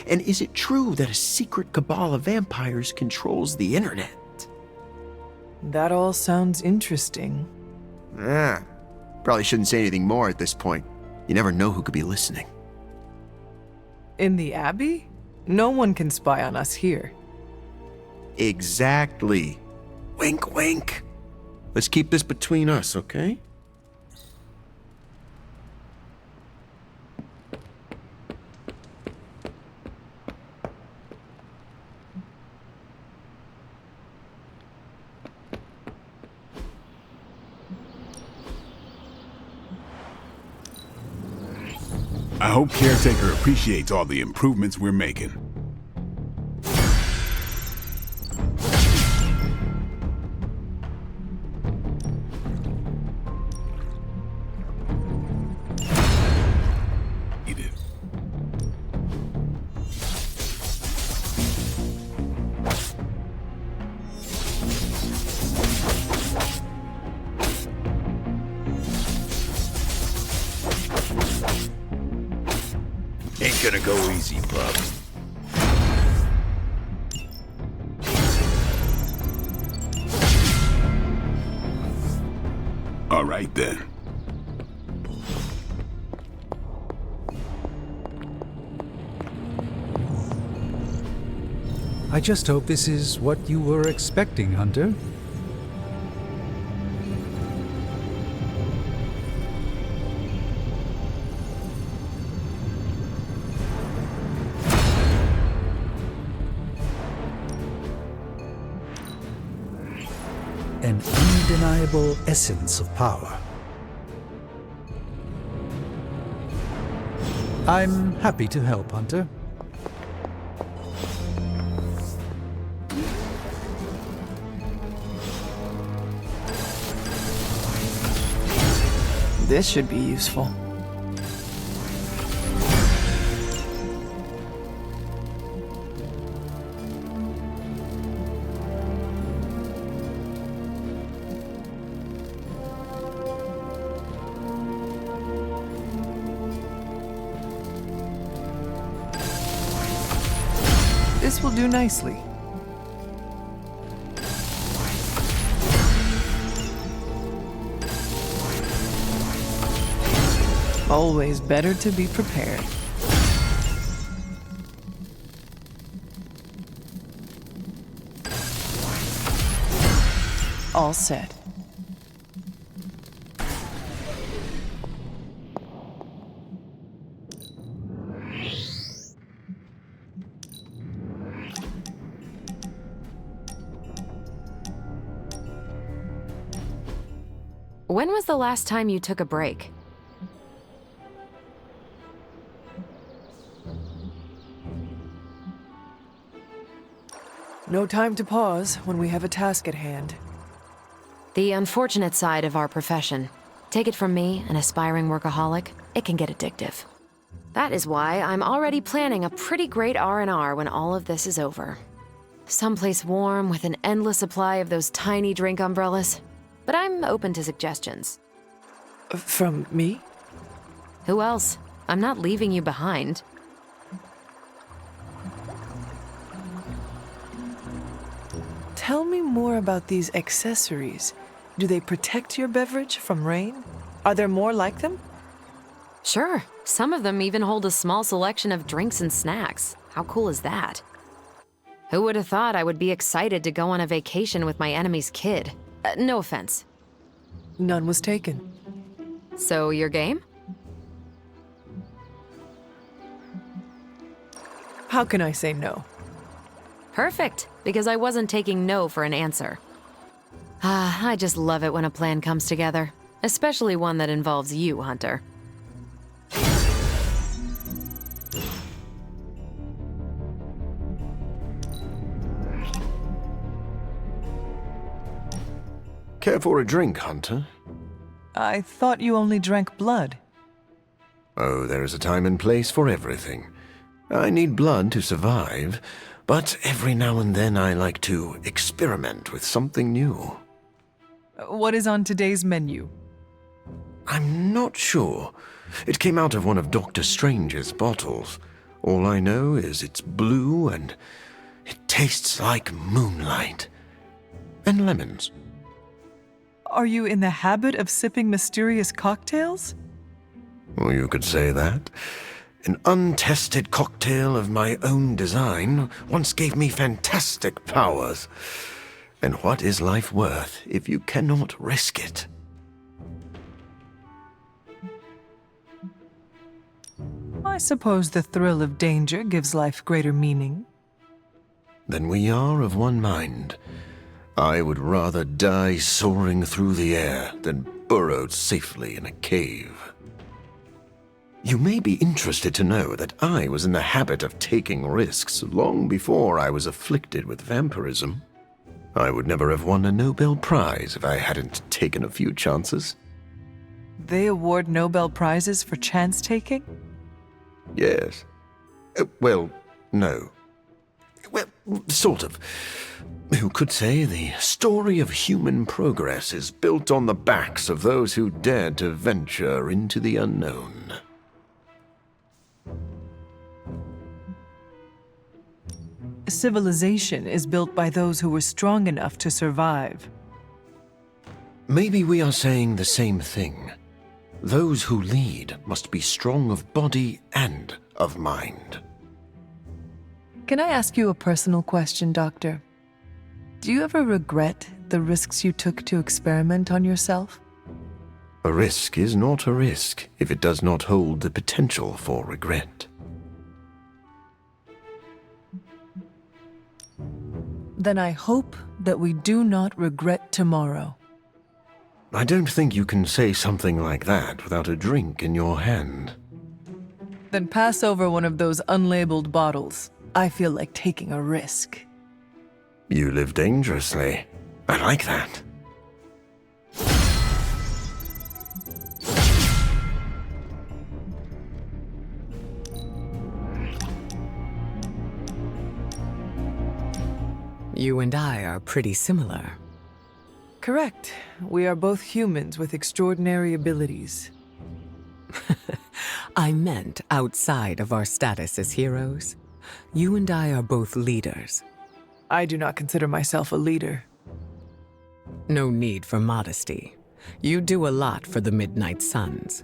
Speaker 6: And is it true that a secret cabal of vampires controls the internet?
Speaker 2: That all sounds interesting.
Speaker 6: Probably shouldn't say anything more at this point. You never know who could be listening.
Speaker 2: In the Abbey? No one can spy on us here.
Speaker 6: Exactly. Wink, wink. Let's keep this between us, okay?
Speaker 5: I hope Caretaker appreciates all the improvements we're making. Ain't gonna go easy, bub. All right, then.
Speaker 8: I just hope this is what you were expecting, Hunter. An undeniable essence of power. I'm happy to help, Hunter.
Speaker 2: This should be useful. This will do nicely. Always better to be prepared. All set.
Speaker 4: When was the last time you took a break?
Speaker 2: No time to pause when we have a task at hand.
Speaker 4: The unfortunate side of our profession. Take it from me, an aspiring workaholic, it can get addictive. That is why I'm already planning a pretty great R&R when all of this is over. Someplace warm with an endless supply of those tiny drink umbrellas. But I'm open to suggestions.
Speaker 2: From me?
Speaker 4: Who else? I'm not leaving you behind.
Speaker 2: Tell me more about these accessories. Do they protect your beverage from rain? Are there more like them?
Speaker 4: Sure. Some of them even hold a small selection of drinks and snacks. How cool is that? Who would have thought I would be excited to go on a vacation with my enemy's kid? No offense.
Speaker 2: None was taken.
Speaker 4: So, your game?
Speaker 2: How can I say no?
Speaker 4: Perfect, because I wasn't taking no for an answer. I just love it when a plan comes together, especially one that involves you, Hunter.
Speaker 6: Care for a drink, Hunter?
Speaker 2: I thought you only drank blood.
Speaker 6: Oh, there is a time and place for everything. I need blood to survive, but every now and then I like to experiment with something new.
Speaker 2: What is on today's menu?
Speaker 6: I'm not sure. It came out of one of Dr. Strange's bottles. All I know is it's blue and it tastes like moonlight. And lemons.
Speaker 2: Are you in the habit of sipping mysterious cocktails?
Speaker 6: Well, you could say that. An untested cocktail of my own design once gave me fantastic powers. And what is life worth if you cannot risk it?
Speaker 2: I suppose the thrill of danger gives life greater meaning.
Speaker 6: Then we are of one mind. I would rather die soaring through the air than burrowed safely in a cave. You may be interested to know that I was in the habit of taking risks long before I was afflicted with vampirism. I would never have won a Nobel Prize if I hadn't taken a few chances.
Speaker 2: They award Nobel Prizes for chance-taking?
Speaker 6: Yes. Well, no. Well, sort of. Who could say the story of human progress is built on the backs of those who dared to venture into the unknown?
Speaker 2: Civilization is built by those who were strong enough to survive.
Speaker 6: Maybe we are saying the same thing. Those who lead must be strong of body and of mind.
Speaker 2: Can I ask you a personal question, Doctor? Do you ever regret the risks you took to experiment on yourself?
Speaker 6: A risk is not a risk if it does not hold the potential for regret.
Speaker 2: Then I hope that we do not regret tomorrow.
Speaker 6: I don't think you can say something like that without a drink in your hand.
Speaker 2: Then pass over one of those unlabeled bottles. I feel like taking a risk.
Speaker 6: You live dangerously. I like that.
Speaker 15: You and I are pretty similar.
Speaker 2: Correct. We are both humans with extraordinary abilities.
Speaker 15: I meant outside of our status as heroes. You and I are both leaders.
Speaker 2: I do not consider myself a leader.
Speaker 15: No need for modesty. You do a lot for the Midnight Suns.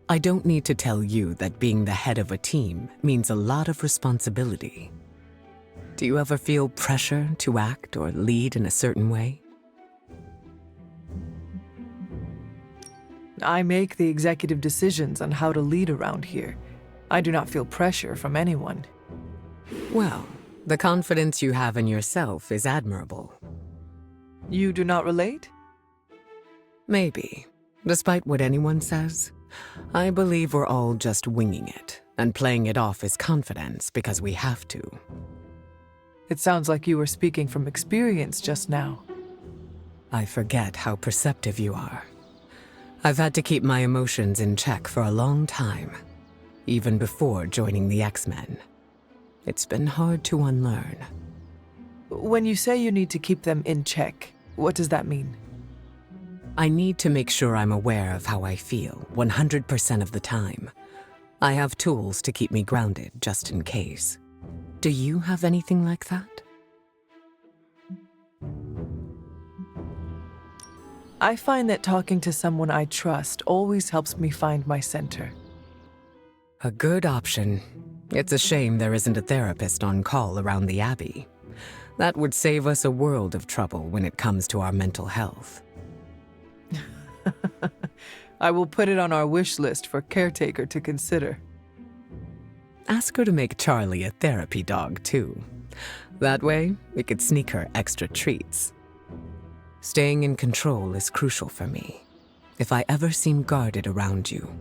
Speaker 15: I don't need to tell you that being the head of a team means a lot of responsibility. Do you ever feel pressure to act or lead in a certain way?
Speaker 2: I make the executive decisions on how to lead around here. I do not feel pressure from anyone.
Speaker 15: Well, the confidence you have in yourself is admirable.
Speaker 2: You do not relate?
Speaker 15: Maybe. Despite what anyone says, I believe we're all just winging it and playing it off as confidence because we have to.
Speaker 2: It sounds like you were speaking from experience just now.
Speaker 15: I forget how perceptive you are. I've had to keep my emotions in check for a long time, even before joining the X-Men. It's been hard to unlearn.
Speaker 2: When you say you need to keep them in check, what does that mean?
Speaker 15: I need to make sure I'm aware of how I feel 100% of the time. I have tools to keep me grounded just in case. Do you have anything like that?
Speaker 2: I find that talking to someone I trust always helps me find my center.
Speaker 15: A good option. It's a shame there isn't a therapist on call around the Abbey. That would save us a world of trouble when it comes to our mental health.
Speaker 2: I will put it on our wish list for caretaker to consider.
Speaker 15: Ask her to make Charlie a therapy dog, too. That way, we could sneak her extra treats. Staying in control is crucial for me. If I ever seem guarded around you,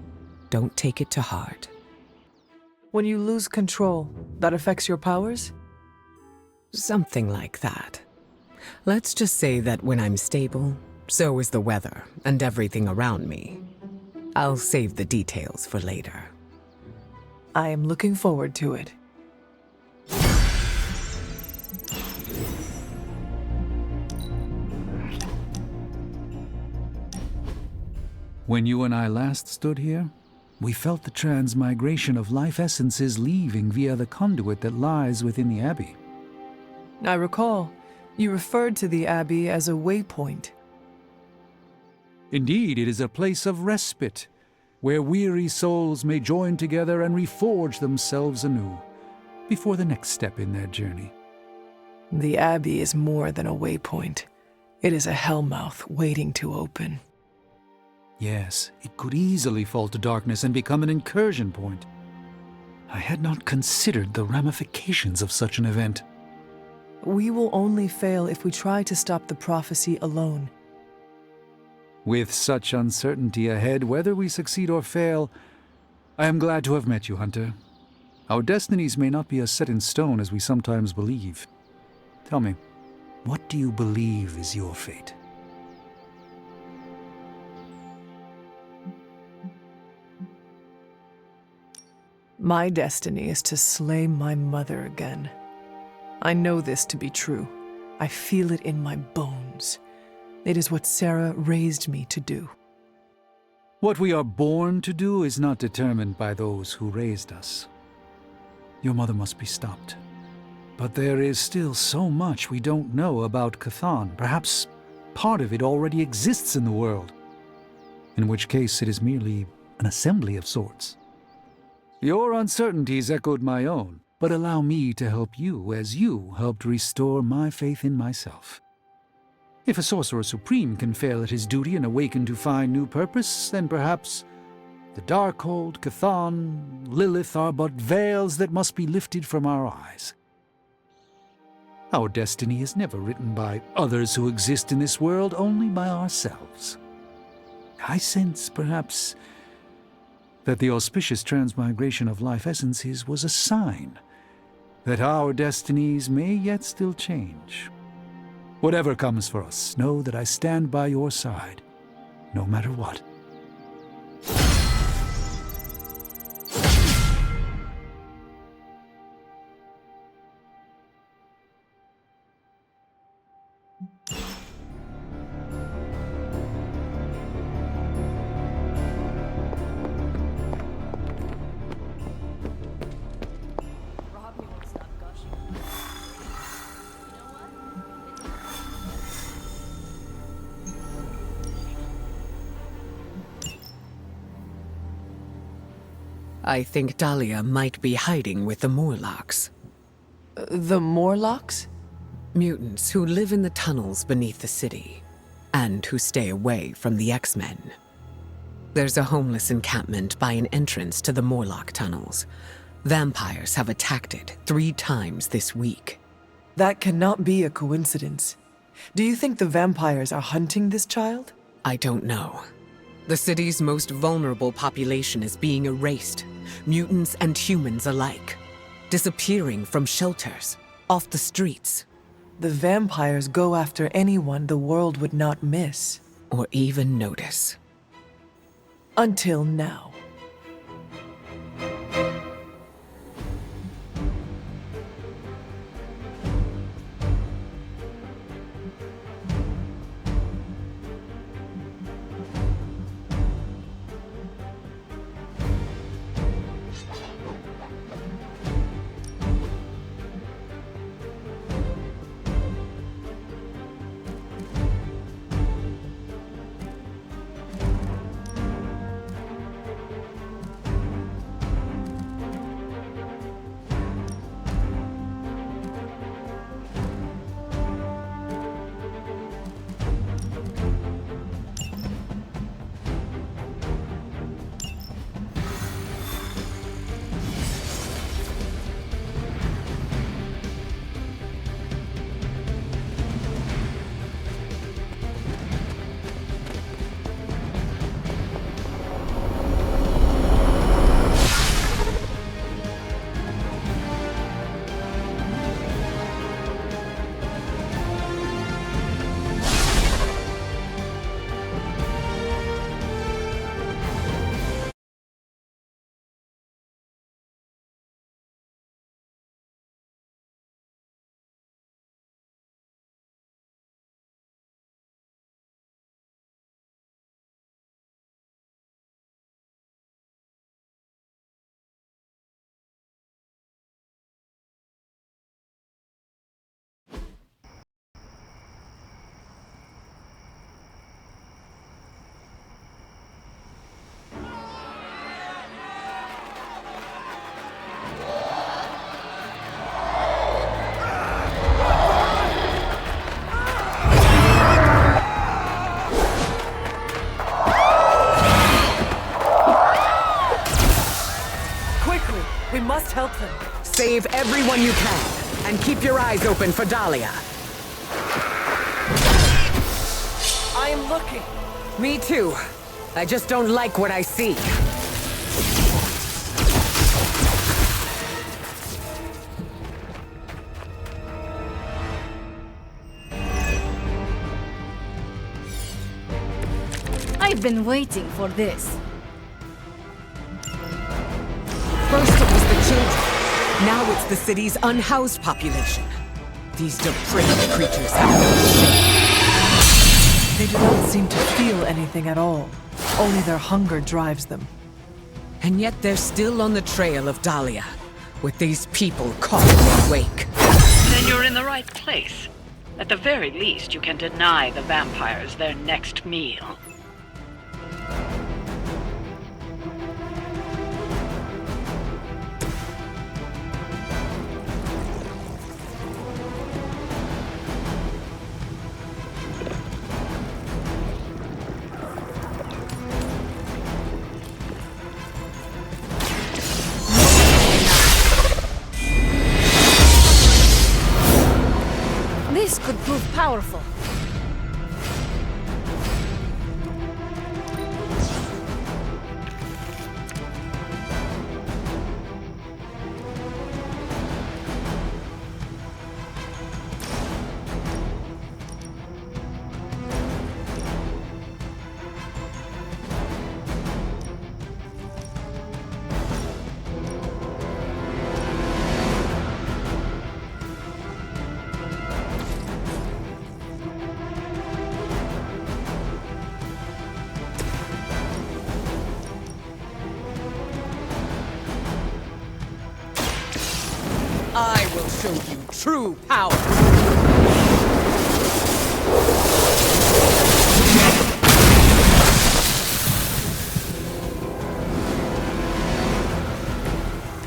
Speaker 15: don't take it to heart.
Speaker 2: When you lose control, that affects your powers?
Speaker 15: Something like that. Let's just say that when I'm stable, so is the weather and everything around me. I'll save the details for later.
Speaker 2: I am looking forward to it.
Speaker 8: When you and I last stood here, we felt the transmigration of life essences leaving via the conduit that lies within the Abbey.
Speaker 2: I recall, you referred to the Abbey as a waypoint.
Speaker 8: Indeed, it is a place of respite, where weary souls may join together and reforge themselves anew, before the next step in their journey.
Speaker 2: The Abbey is more than a waypoint. It is a hellmouth waiting to open.
Speaker 8: Yes, it could easily fall to darkness and become an incursion point. I had not considered the ramifications of such an event.
Speaker 2: We will only fail if we try to stop the prophecy alone.
Speaker 8: With such uncertainty ahead, whether we succeed or fail, I am glad to have met you, Hunter. Our destinies may not be as set in stone as we sometimes believe. Tell me, what do you believe is your fate?
Speaker 2: My destiny is to slay my mother again. I know this to be true. I feel it in my bones. It is what Sarah raised me to do.
Speaker 8: What we are born to do is not determined by those who raised us. Your mother must be stopped. But there is still so much we don't know about Chthon. Perhaps part of it already exists in the world. In which case it is merely an assembly of sorts. Your uncertainties echoed my own, but allow me to help you as you helped restore my faith in myself. If a Sorcerer Supreme can fail at his duty and awaken to find new purpose, then perhaps the Darkhold, Chthon, Lilith are but veils that must be lifted from our eyes. Our destiny is never written by others who exist in this world, only by ourselves. I sense, perhaps, that the auspicious transmigration of life essences was a sign that our destinies may yet still change. Whatever comes for us, know that I stand by your side, no matter what.
Speaker 15: I think Dahlia might be hiding with the Morlocks.
Speaker 2: The Morlocks?
Speaker 15: Mutants who live in the tunnels beneath the city, and who stay away from the X-Men. There's a homeless encampment by an entrance to the Morlock tunnels. Vampires have attacked it 3 times this week.
Speaker 2: That cannot be a coincidence. Do you think the vampires are hunting this child?
Speaker 15: I don't know. The city's most vulnerable population is being erased, mutants and humans alike, disappearing from shelters, off the streets.
Speaker 2: The vampires go after anyone the world would not miss.
Speaker 15: Or even notice.
Speaker 2: Until now. We must help them.
Speaker 15: Save everyone you can, and keep your eyes open for Dahlia.
Speaker 2: I am looking.
Speaker 15: Me too. I just don't like what I see.
Speaker 13: I've been waiting for this.
Speaker 15: First it was the children. Now it's the city's unhoused population. These depraved creatures have no shame.
Speaker 2: They do not seem to feel anything at all. Only their hunger drives them.
Speaker 15: And yet they're still on the trail of Dahlia, with these people caught in their wake.
Speaker 10: Then you're in the right place. At the very least, you can deny the vampires their next meal.
Speaker 13: powerful.
Speaker 15: I will show you true power.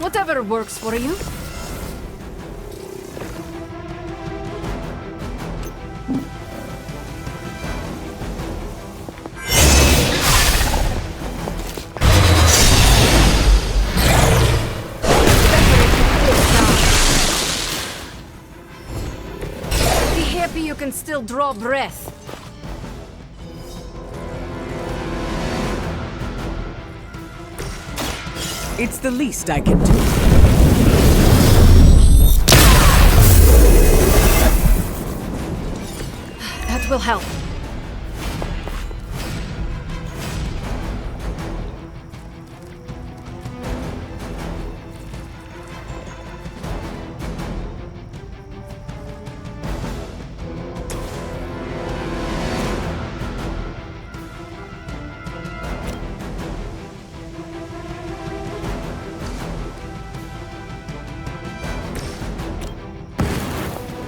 Speaker 13: Whatever works for you. You can still draw breath.
Speaker 15: It's the least I can do.
Speaker 13: That will help.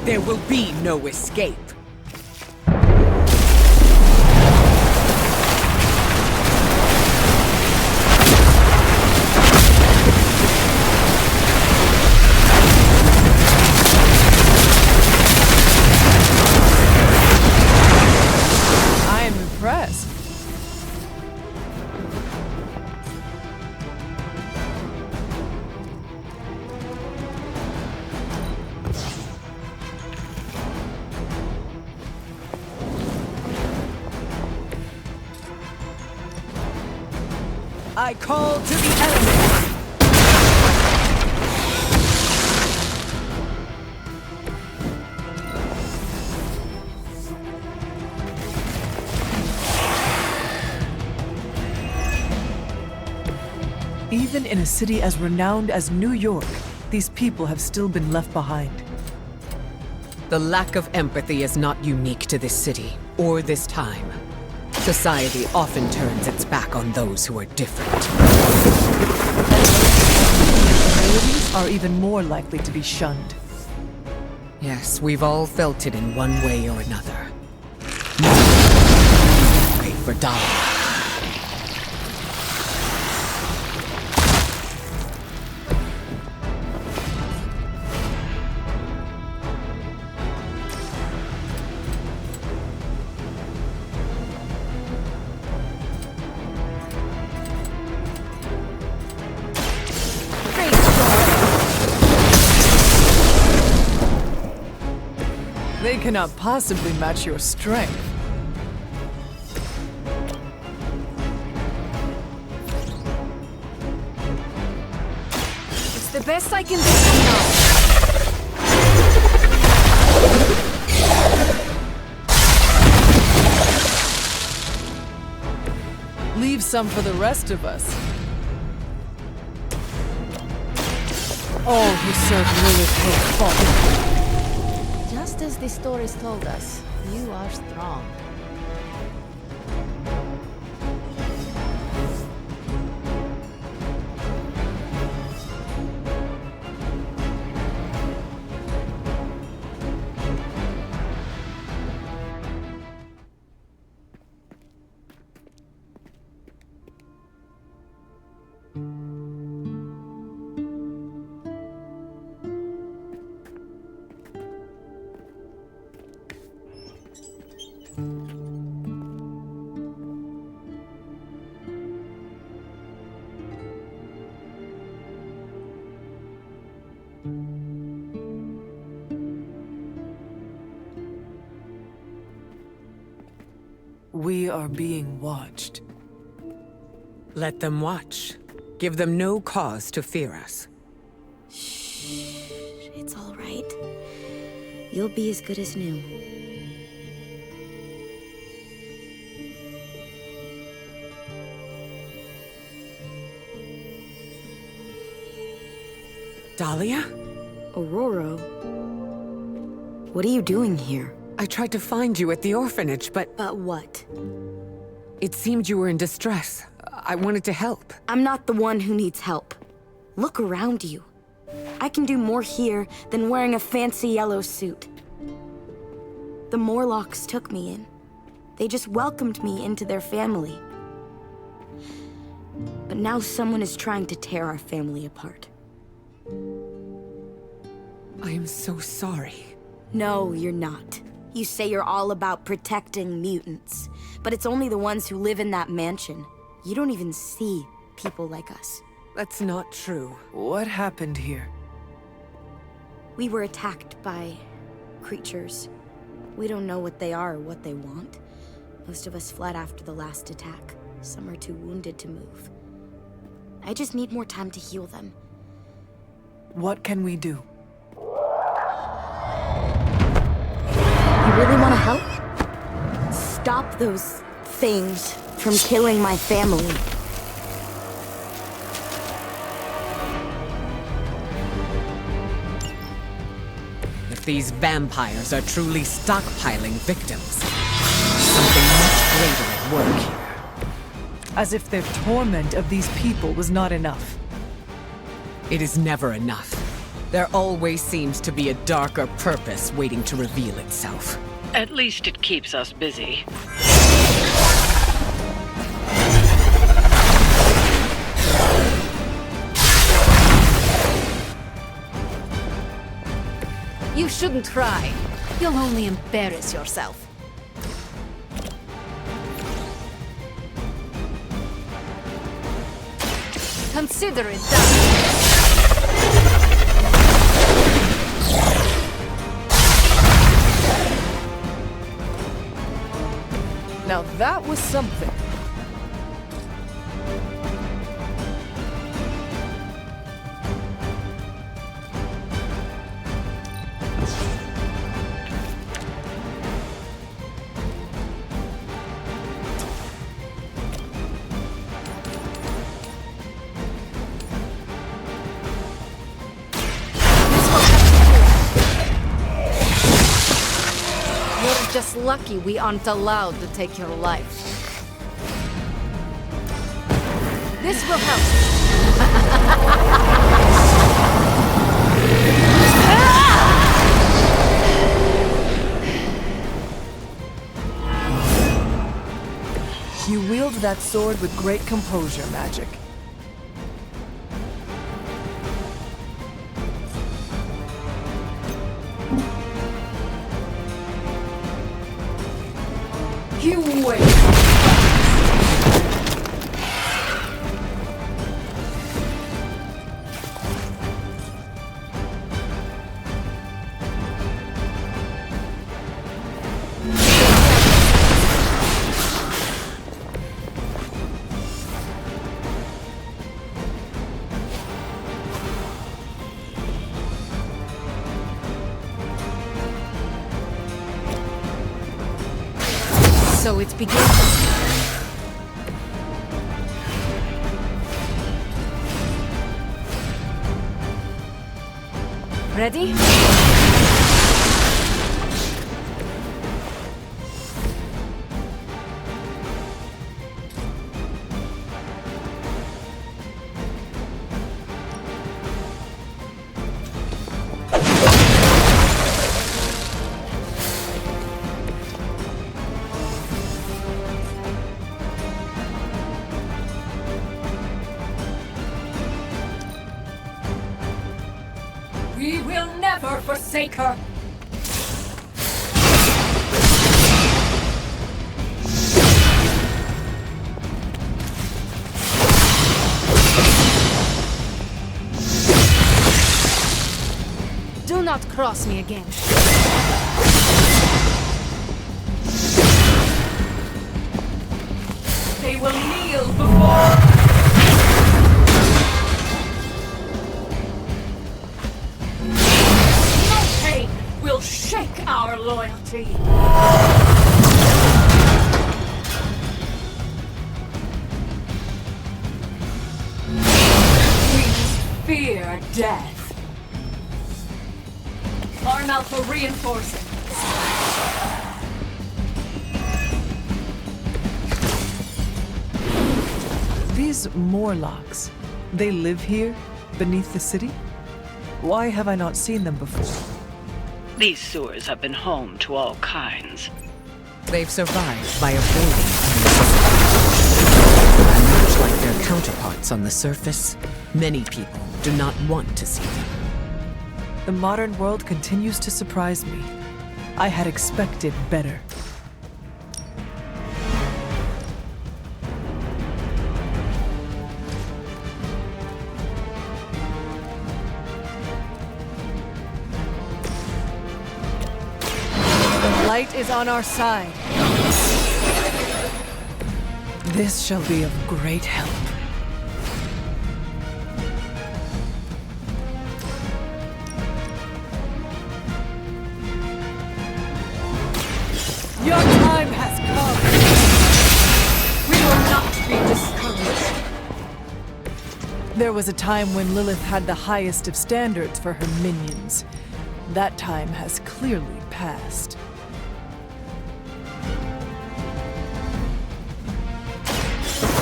Speaker 15: There will be no escape.
Speaker 2: I am impressed.
Speaker 15: I call to the elements.
Speaker 2: Even in a city as renowned as New York, these people have still been left behind.
Speaker 15: The lack of empathy is not unique to this city or this time. Society often turns its back on those who are different.
Speaker 2: Minorities are even more likely to be shunned.
Speaker 15: Yes, we've all felt it in one way or another. Pray for Dollar.
Speaker 2: They cannot possibly match your strength.
Speaker 13: It's the best I can do for now.
Speaker 2: Leave some for the rest of us. All who serve Lilith will fall.
Speaker 16: Just as the stories told us, you are strong.
Speaker 2: We are being watched.
Speaker 15: Let them watch. Give them no cause to fear us.
Speaker 17: Shh. It's all right. You'll be as good as new.
Speaker 15: Dahlia?
Speaker 17: Aurora? What are you doing here?
Speaker 15: I tried to find you at the orphanage, but...
Speaker 17: But what?
Speaker 15: It seemed you were in distress. I wanted to help.
Speaker 17: I'm not the one who needs help. Look around you. I can do more here than wearing a fancy yellow suit. The Morlocks took me in. They just welcomed me into their family. But now someone is trying to tear our family apart.
Speaker 15: I am so sorry.
Speaker 17: No, you're not. You say you're all about protecting mutants, but it's only the ones who live in that mansion. You don't even see people like us.
Speaker 15: That's not true.
Speaker 2: What happened here?
Speaker 17: We were attacked by creatures. We don't know what they are or what they want. Most of us fled after the last attack. Some are too wounded to move. I just need more time to heal them.
Speaker 2: What can we do?
Speaker 17: You really want to help? Stop those things from killing my family.
Speaker 15: If these vampires are truly stockpiling victims, something much greater at work here.
Speaker 2: As if their torment of these people was not enough.
Speaker 15: It is never enough. There always seems to be a darker purpose waiting to reveal itself.
Speaker 10: At least it keeps us busy.
Speaker 16: You shouldn't try. You'll only embarrass yourself. Consider it done.
Speaker 2: Now that was something.
Speaker 16: You're just lucky we aren't allowed to take your life. This will help.
Speaker 2: You wield that sword with great composure, Magic.
Speaker 16: You wait. So it begins. Ready? We will never forsake her! Do not cross me again.
Speaker 18: They will kneel before... No pain will shake our loyalty. We fear death. Arm Alpha reinforcing.
Speaker 2: These Morlocks, they live here, beneath the city? Why have I not seen them before?
Speaker 10: These sewers have been home to all kinds.
Speaker 15: They've survived by avoiding unnecessity. And much like their counterparts on the surface, many people do not want to see them.
Speaker 2: The modern world continues to surprise me. I had expected better. The light is on our side. This shall be of great help. Your time has come. We will not be discouraged. There was a time when Lilith had the highest of standards for her minions. That time has clearly passed.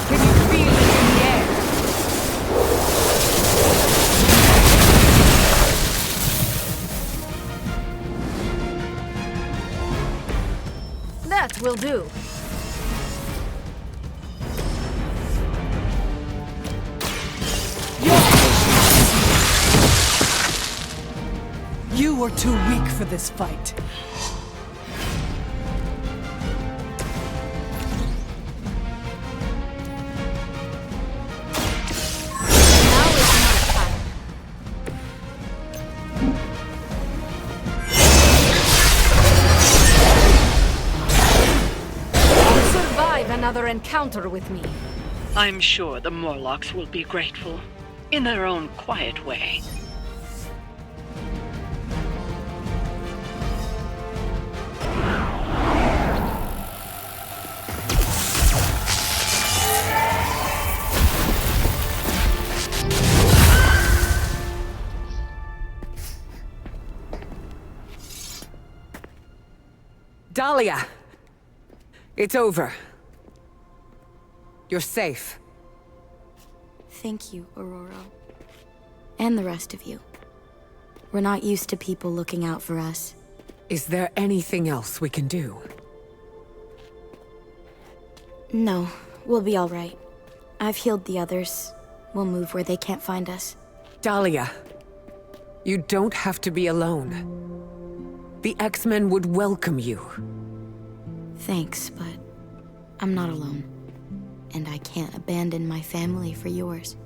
Speaker 2: Can you feel it in the air?
Speaker 13: That will do.
Speaker 2: You were too weak for this fight.
Speaker 13: Another encounter with me.
Speaker 10: I'm sure the Morlocks will be grateful, in their own quiet way.
Speaker 15: Dahlia! It's over. You're safe.
Speaker 17: Thank you, Aurora. And the rest of you. We're not used to people looking out for us.
Speaker 15: Is there anything else we can do?
Speaker 17: No, we'll be all right. I've healed the others. We'll move where they can't find us.
Speaker 15: Dahlia, you don't have to be alone. The X-Men would welcome you.
Speaker 17: Thanks, but I'm not alone. And I can't abandon my family for yours.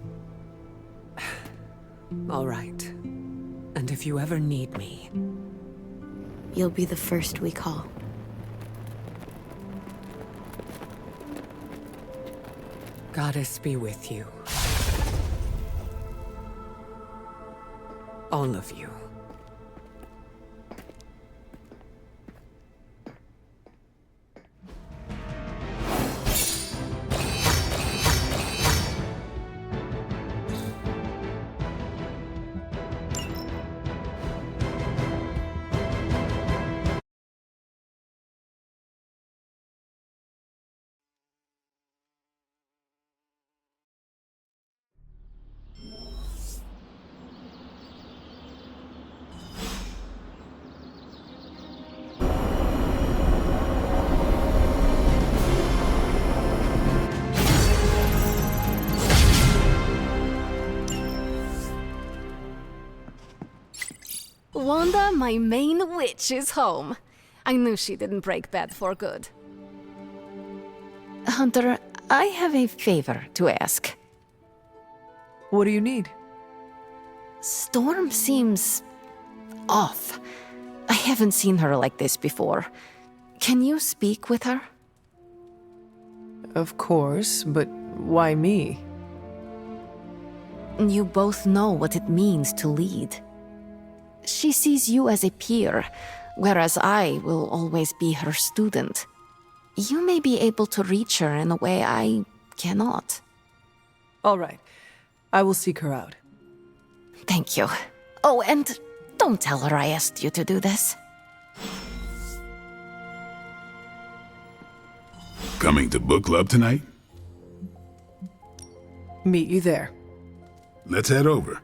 Speaker 15: All right. And if you ever need me...
Speaker 17: You'll be the first we call.
Speaker 15: Goddess be with you. All of you.
Speaker 16: Wanda, my main witch, is home. I knew she didn't break bad for good.
Speaker 1: Hunter, I have a favor to ask.
Speaker 2: What do you need?
Speaker 1: Storm seems off. I haven't seen her like this before. Can you speak with her?
Speaker 2: Of course, but why me?
Speaker 16: You both know what it means to lead. She sees you as a peer, whereas I will always be her student. You may be able to reach her in a way I cannot.
Speaker 2: All right. I will seek her out.
Speaker 16: Thank you. Oh, and don't tell her I asked you to do this.
Speaker 19: Coming to book club tonight?
Speaker 2: Meet you there.
Speaker 19: Let's head over.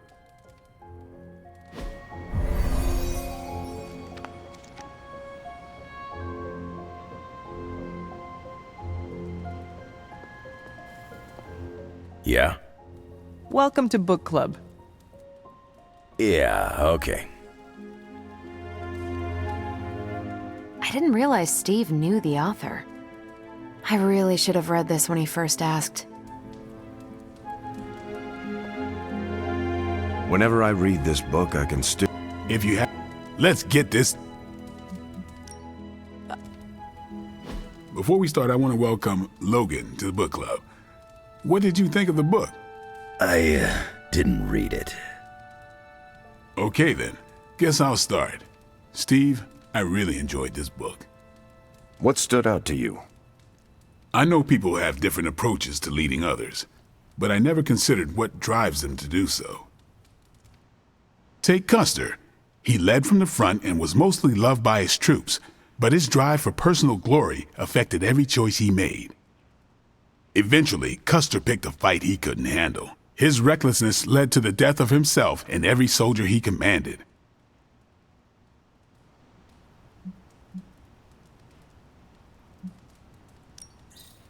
Speaker 20: Yeah?
Speaker 2: Welcome to book club.
Speaker 20: Yeah, okay.
Speaker 4: I didn't realize Steve knew the author. I really should have read this when he first asked.
Speaker 6: Whenever I read this book, I can still...
Speaker 19: If you have... Let's get this... Before we start, I want to welcome Logan to the book club. What did you think of the book?
Speaker 20: I didn't read it.
Speaker 19: Okay then, guess I'll start. Steve, I really enjoyed this book.
Speaker 6: What stood out to you?
Speaker 19: I know people have different approaches to leading others, but I never considered what drives them to do so. Take Custer. He led from the front and was mostly loved by his troops, but his drive for personal glory affected every choice he made. Eventually, Custer picked a fight he couldn't handle. His recklessness led to the death of himself and every soldier he commanded.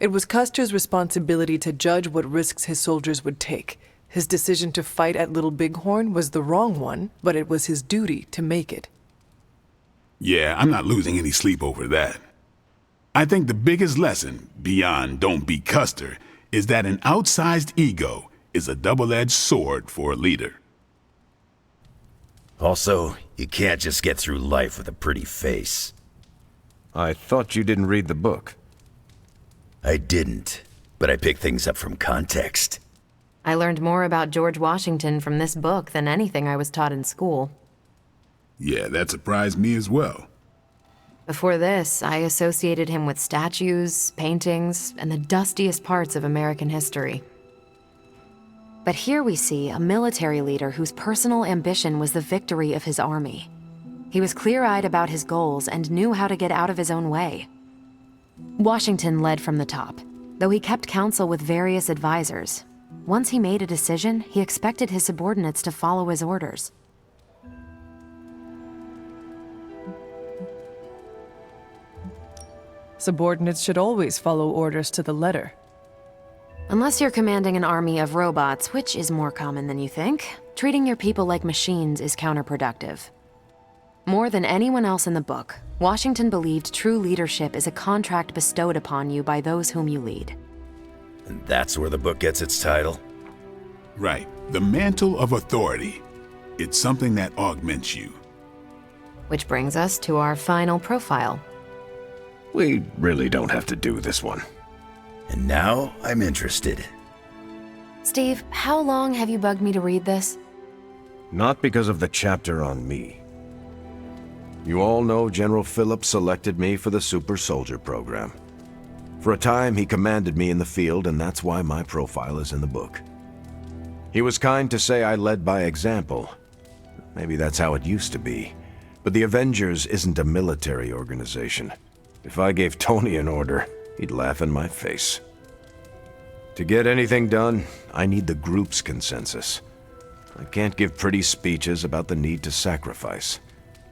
Speaker 2: It was Custer's responsibility to judge what risks his soldiers would take. His decision to fight at Little Bighorn was the wrong one, but it was his duty to make it.
Speaker 19: Yeah, I'm not losing any sleep over that. I think the biggest lesson, beyond don't be Custer, is that an outsized ego is a double-edged sword for a leader.
Speaker 20: Also, you can't just get through life with a pretty face.
Speaker 6: I thought you didn't read the book.
Speaker 20: I didn't, but I picked things up from context.
Speaker 4: I learned more about George Washington from this book than anything I was taught in school.
Speaker 19: Yeah, that surprised me as well.
Speaker 4: Before this, I associated him with statues, paintings, and the dustiest parts of American history. But here we see a military leader whose personal ambition was the victory of his army. He was clear-eyed about his goals and knew how to get out of his own way. Washington led from the top, though he kept counsel with various advisors. Once he made a decision, he expected his subordinates to follow his orders.
Speaker 2: Subordinates should always follow orders to the letter.
Speaker 4: Unless you're commanding an army of robots, which is more common than you think, treating your people like machines is counterproductive. More than anyone else in the book, Washington believed true leadership is a contract bestowed upon you by those whom you lead.
Speaker 20: And that's where the book gets its title?
Speaker 19: Right. The mantle of authority. It's something that augments you.
Speaker 4: Which brings us to our final profile.
Speaker 6: We really don't have to do this one.
Speaker 20: And now I'm interested.
Speaker 4: Steve, how long have you bugged me to read this?
Speaker 6: Not because of the chapter on me. You all know General Phillips selected me for the Super Soldier program. For a time, he commanded me in the field, and that's why my profile is in the book. He was kind to say I led by example. Maybe that's how it used to be. But the Avengers isn't a military organization. If I gave Tony an order, he'd laugh in my face. To get anything done, I need the group's consensus. I can't give pretty speeches about the need to sacrifice.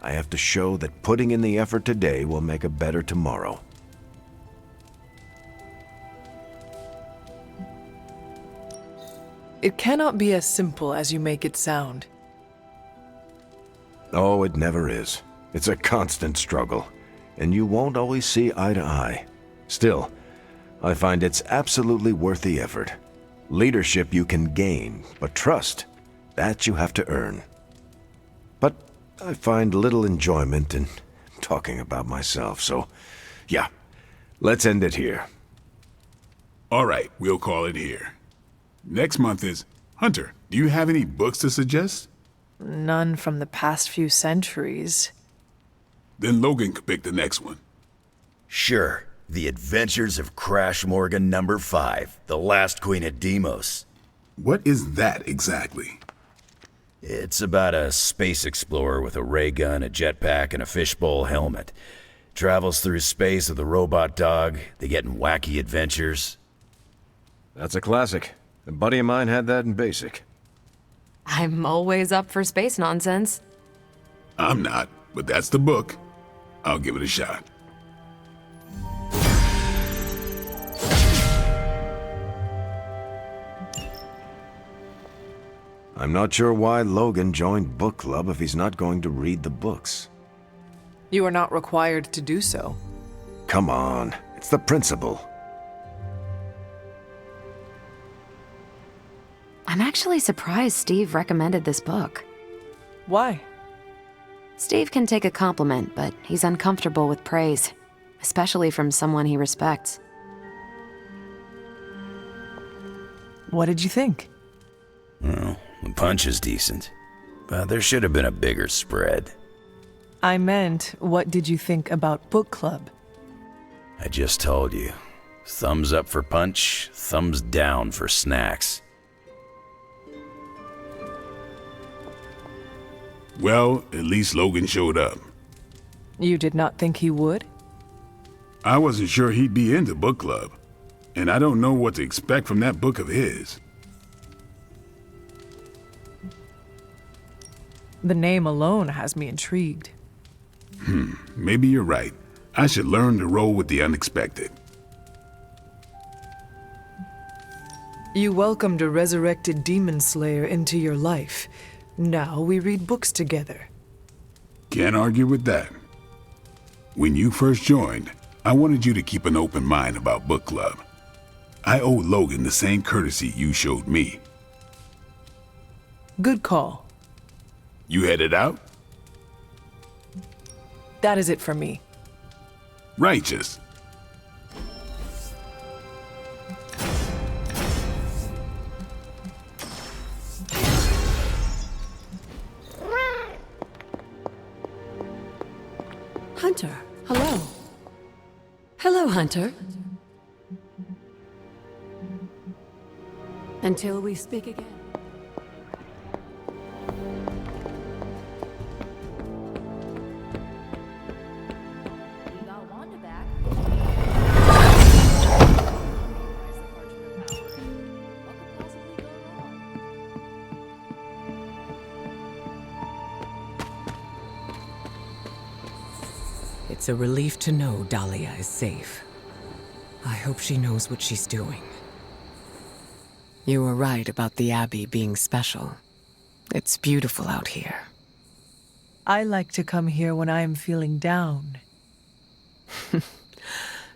Speaker 6: I have to show that putting in the effort today will make a better tomorrow.
Speaker 2: It cannot be as simple as you make it sound.
Speaker 6: Oh, it never is. It's a constant struggle, and you won't always see eye to eye. Still, I find it's absolutely worth the effort. Leadership you can gain, but trust, that you have to earn. But I find little enjoyment in talking about myself, so yeah, let's end it here.
Speaker 19: All right, we'll call it here. Next month is... Hunter, do you have any books to suggest?
Speaker 2: None from the past few centuries.
Speaker 19: Then Logan could pick the next one.
Speaker 20: Sure. The Adventures of Crash Morgan number 5, The Last Queen of Deimos.
Speaker 19: What is that exactly?
Speaker 20: It's about a space explorer with a ray gun, a jetpack, and a fishbowl helmet. Travels through space with a robot dog. They get in wacky adventures.
Speaker 21: That's a classic. A buddy of mine had that in basic.
Speaker 4: I'm always up for space nonsense.
Speaker 19: I'm not, but that's the book. I'll give it a shot.
Speaker 21: I'm not sure why Logan joined book club if he's not going to read the books.
Speaker 2: You are not required to do so.
Speaker 21: Come on, it's the principle.
Speaker 4: I'm actually surprised Steve recommended this book.
Speaker 2: Why?
Speaker 4: Steve can take a compliment, but he's uncomfortable with praise, especially from someone he respects.
Speaker 2: What did you think?
Speaker 20: Well, the punch is decent, but there should have been a bigger spread.
Speaker 2: I meant, what did you think about book club?
Speaker 20: I just told you. Thumbs up for punch, thumbs down for snacks.
Speaker 19: Well, at least Logan showed up.
Speaker 2: You did not think he would?
Speaker 19: I wasn't sure he'd be into book club, and I don't know what to expect from that book of his.
Speaker 2: The name alone has me intrigued.
Speaker 19: Maybe you're right. I should learn to roll with the unexpected.
Speaker 2: You welcomed a resurrected demon slayer into your life. Now we read books together.
Speaker 19: Can't argue with that. When you first joined, I wanted you to keep an open mind about book club. I owe Logan the same courtesy you showed me.
Speaker 2: Good call.
Speaker 19: You headed out?
Speaker 2: That is it for me.
Speaker 19: Righteous.
Speaker 15: Hunter, hello. Hello, Hunter. Until we speak again.
Speaker 13: We got Wanda back.
Speaker 15: It's a relief to know Dahlia is safe. I hope she knows what she's doing. You were right about the Abbey being special. It's beautiful out here.
Speaker 2: I like to come here when I am feeling down.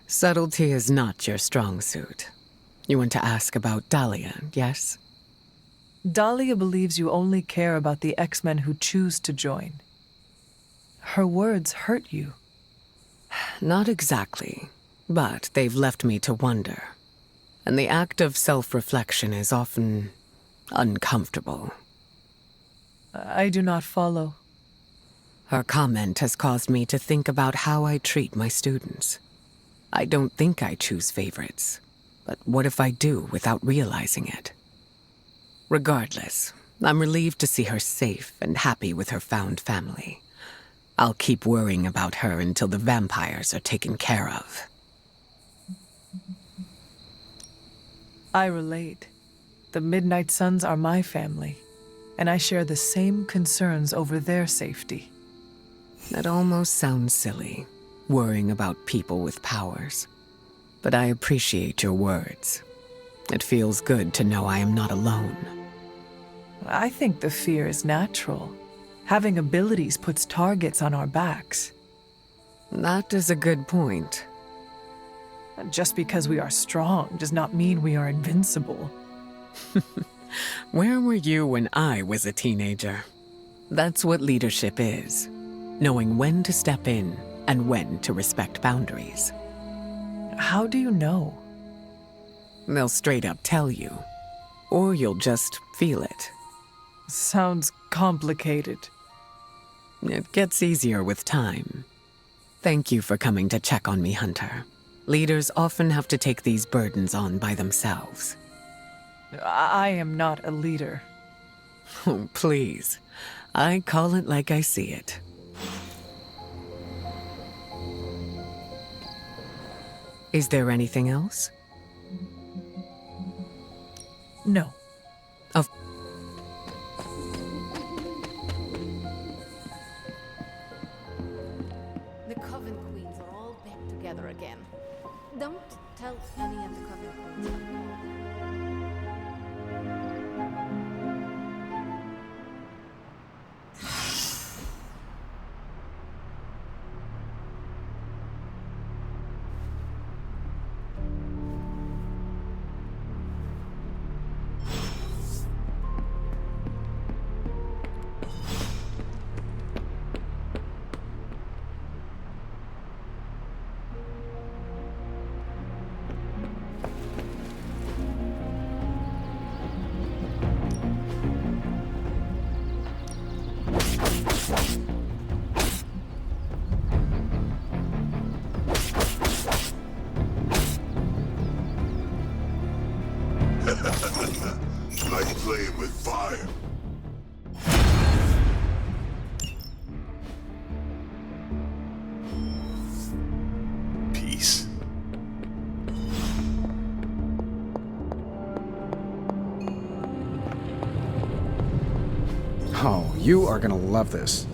Speaker 15: Subtlety is not your strong suit. You want to ask about Dahlia, yes?
Speaker 2: Dahlia believes you only care about the X-Men who choose to join. Her words hurt you.
Speaker 15: Not exactly, but they've left me to wonder. And the act of self-reflection is often uncomfortable.
Speaker 2: I do not follow.
Speaker 15: Her comment has caused me to think about how I treat my students. I don't think I choose favorites, but what if I do without realizing it? Regardless, I'm relieved to see her safe and happy with her found family. I'll keep worrying about her until the vampires are taken care of.
Speaker 2: I relate. The Midnight Suns are my family, and I share the same concerns over their safety.
Speaker 15: That almost sounds silly, worrying about people with powers. But I appreciate your words. It feels good to know I am not alone.
Speaker 2: I think the fear is natural. Having abilities puts targets on our backs.
Speaker 15: That is a good point.
Speaker 2: Just because we are strong does not mean we are invincible.
Speaker 15: Where were you when I was a teenager? That's what leadership is. Knowing when to step in and when to respect boundaries.
Speaker 2: How do you know?
Speaker 15: They'll straight up tell you. Or you'll just feel it.
Speaker 2: Sounds complicated.
Speaker 15: It gets easier with time. Thank you for coming to check on me, Hunter. Leaders often have to take these burdens on by themselves.
Speaker 2: I am not a leader.
Speaker 15: Oh, please. I call it like I see it. Is there anything else?
Speaker 2: No.
Speaker 15: Of
Speaker 16: The Coven Queens are all back together again. Don't tell any of the Coven Queens.
Speaker 11: Like playing with fire.
Speaker 19: Peace.
Speaker 3: Oh, you are gonna love this.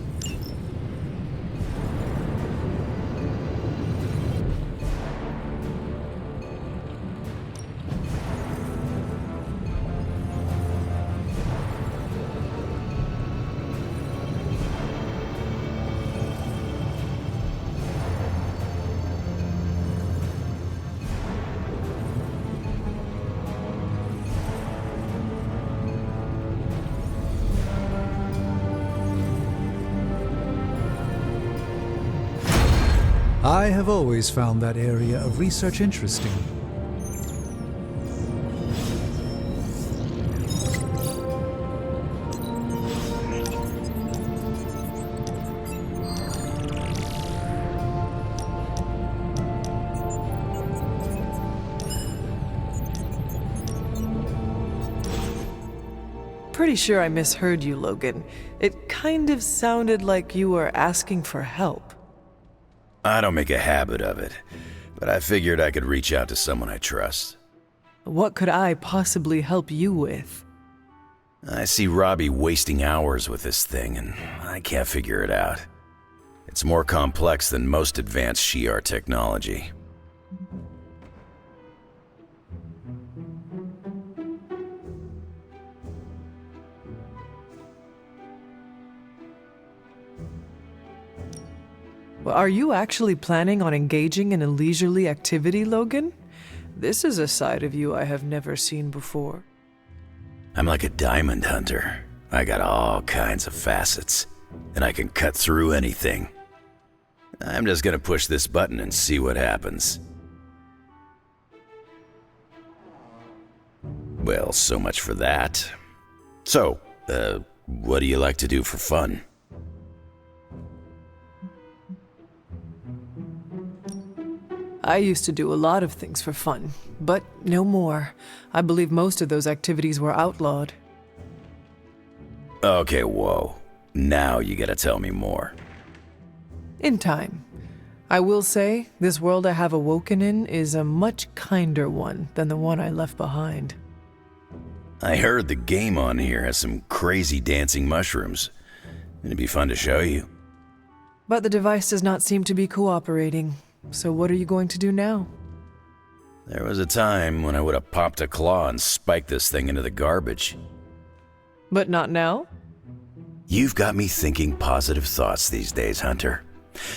Speaker 8: I have always found that area of research interesting.
Speaker 2: Pretty sure I misheard you, Logan. It kind of sounded like you were asking for help.
Speaker 20: I don't make a habit of it, but I figured I could reach out to someone I trust.
Speaker 2: What could I possibly help you with?
Speaker 20: I see Robbie wasting hours with this thing, and I can't figure it out. It's more complex than most advanced Shi'ar technology.
Speaker 2: Well, are you actually planning on engaging in a leisurely activity, Logan? This is a side of you I have never seen before.
Speaker 20: I'm like a diamond hunter. I got all kinds of facets, and I can cut through anything. I'm just gonna push this button and see what happens. Well, so much for that. So, what do you like to do for fun?
Speaker 2: I used to do a lot of things for fun, but no more. I believe most of those activities were outlawed.
Speaker 20: Okay, whoa. Now you gotta tell me more.
Speaker 2: In time. I will say, this world I have awoken in is a much kinder one than the one I left behind.
Speaker 20: I heard the game on here has some crazy dancing mushrooms. It'd be fun to show you.
Speaker 2: But the device does not seem to be cooperating. So what are you going to do now?
Speaker 20: There was a time when I would have popped a claw and spiked this thing into the garbage.
Speaker 2: But not now?
Speaker 20: You've got me thinking positive thoughts these days, Hunter.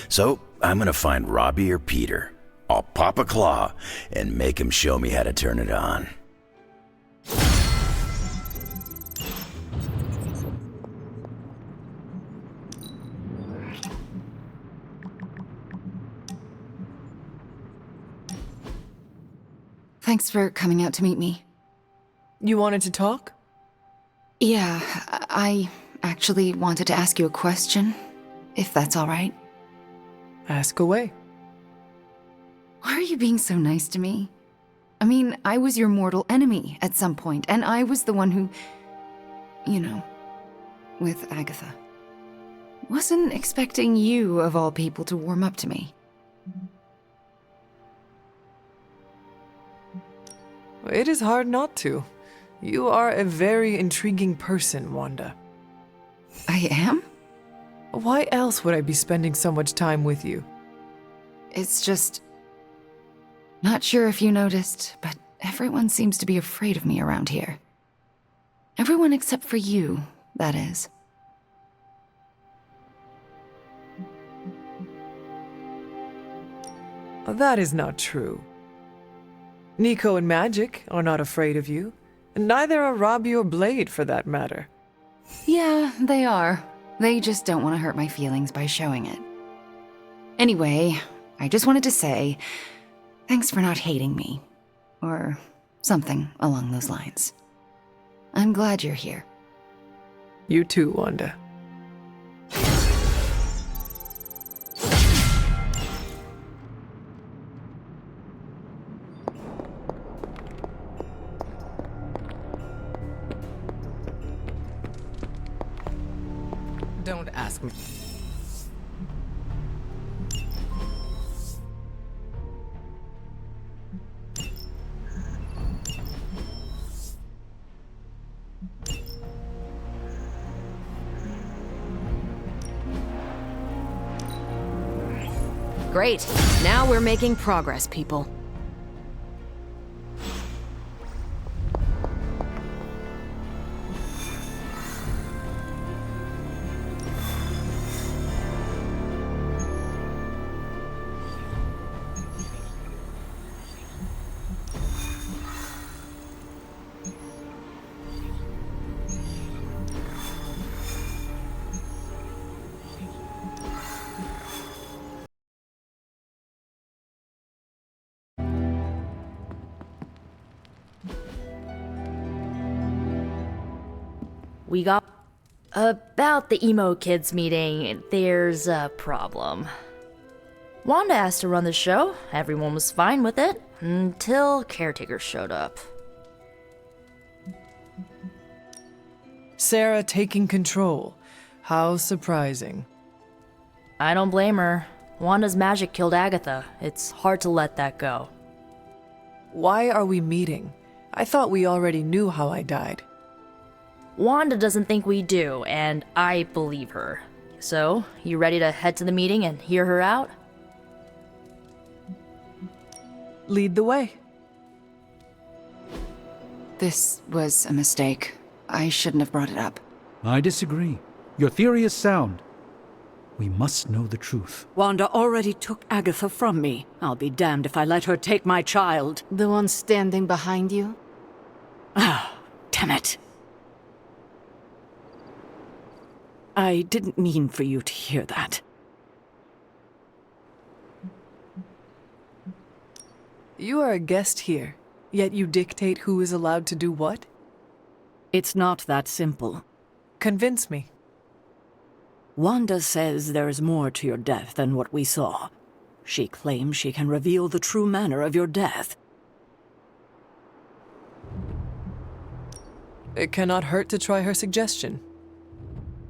Speaker 20: So I'm gonna find Robbie or Peter. I'll pop a claw and make him show me how to turn it on.
Speaker 1: Thanks for coming out to meet me.
Speaker 2: You wanted to talk?
Speaker 1: Yeah, I actually wanted to ask you a question, if that's all right.
Speaker 2: Ask away.
Speaker 1: Why are you being so nice to me? I mean, I was your mortal enemy at some point, and I was the one who... you know, with Agatha. Wasn't expecting you, of all people, to warm up to me.
Speaker 2: It is hard not to. You are a very intriguing person, Wanda.
Speaker 1: I am?
Speaker 2: Why else would I be spending so much time with you?
Speaker 1: It's just... not sure if you noticed, but everyone seems to be afraid of me around here. Everyone except for you, that is.
Speaker 2: That is not true. Nico and Magic are not afraid of you, and neither are Robbie or Blade, for that matter.
Speaker 1: Yeah, they are. They just don't want to hurt my feelings by showing it. Anyway, I just wanted to say, thanks for not hating me. Or something along those lines. I'm glad you're here.
Speaker 2: You too, Wanda.
Speaker 15: Don't ask me.
Speaker 4: Great. Now we're making progress, people.
Speaker 13: We got... About the emo kids meeting, there's a problem. Wanda asked to run the show, everyone was fine with it, until Caretaker showed up.
Speaker 2: Sarah taking control. How surprising.
Speaker 13: I don't blame her. Wanda's magic killed Agatha. It's hard to let that go.
Speaker 2: Why are we meeting? I thought we already knew how I died.
Speaker 13: Wanda doesn't think we do, and I believe her. So, you ready to head to the meeting and hear her out?
Speaker 2: Lead the way.
Speaker 1: This was a mistake. I shouldn't have brought it up.
Speaker 8: I disagree. Your theory is sound. We must know the truth.
Speaker 9: Wanda already took Agatha from me. I'll be damned if I let her take my child.
Speaker 16: The one standing behind you?
Speaker 9: Ah, damn it. I didn't mean for you to hear that.
Speaker 2: You are a guest here, yet you dictate who is allowed to do what?
Speaker 9: It's not that simple.
Speaker 2: Convince me.
Speaker 9: Wanda says there is more to your death than what we saw. She claims she can reveal the true manner of your death.
Speaker 2: It cannot hurt to try her suggestion.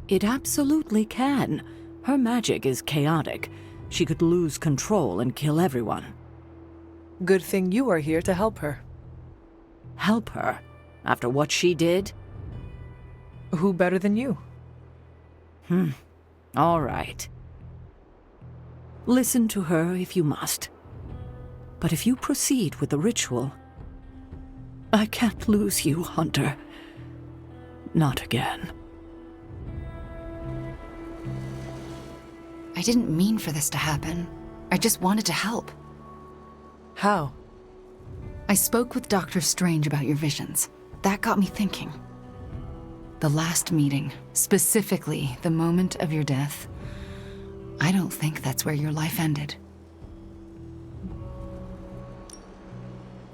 Speaker 9: It absolutely can. Her magic is chaotic. She could lose control and kill everyone.
Speaker 2: Good thing you are here to help her.
Speaker 9: Help her? After what she did?
Speaker 2: Who better than you?
Speaker 9: All right. Listen to her if you must. But if you proceed with the ritual, I can't lose you, Hunter. Not again.
Speaker 1: I didn't mean for this to happen. I just wanted to help.
Speaker 2: How?
Speaker 1: I spoke with Dr. Strange about your visions. That got me thinking. The last meeting, specifically the moment of your death, I don't think that's where your life ended.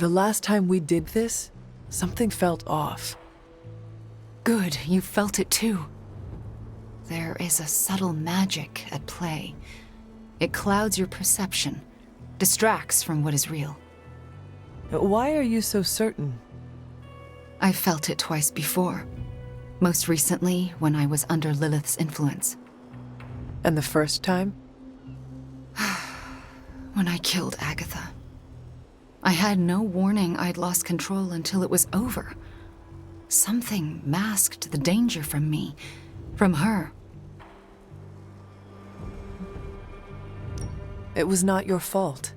Speaker 2: The last time we did this, something felt off.
Speaker 1: Good, you felt it too. There is a subtle magic at play. It clouds your perception, distracts from what is real.
Speaker 2: Why are you so certain?
Speaker 1: I felt it twice before. Most recently, when I was under Lilith's influence.
Speaker 2: And the first time?
Speaker 1: When I killed Agatha. I had no warning I'd lost control until it was over. Something masked the danger from me, from her.
Speaker 2: It was not your fault.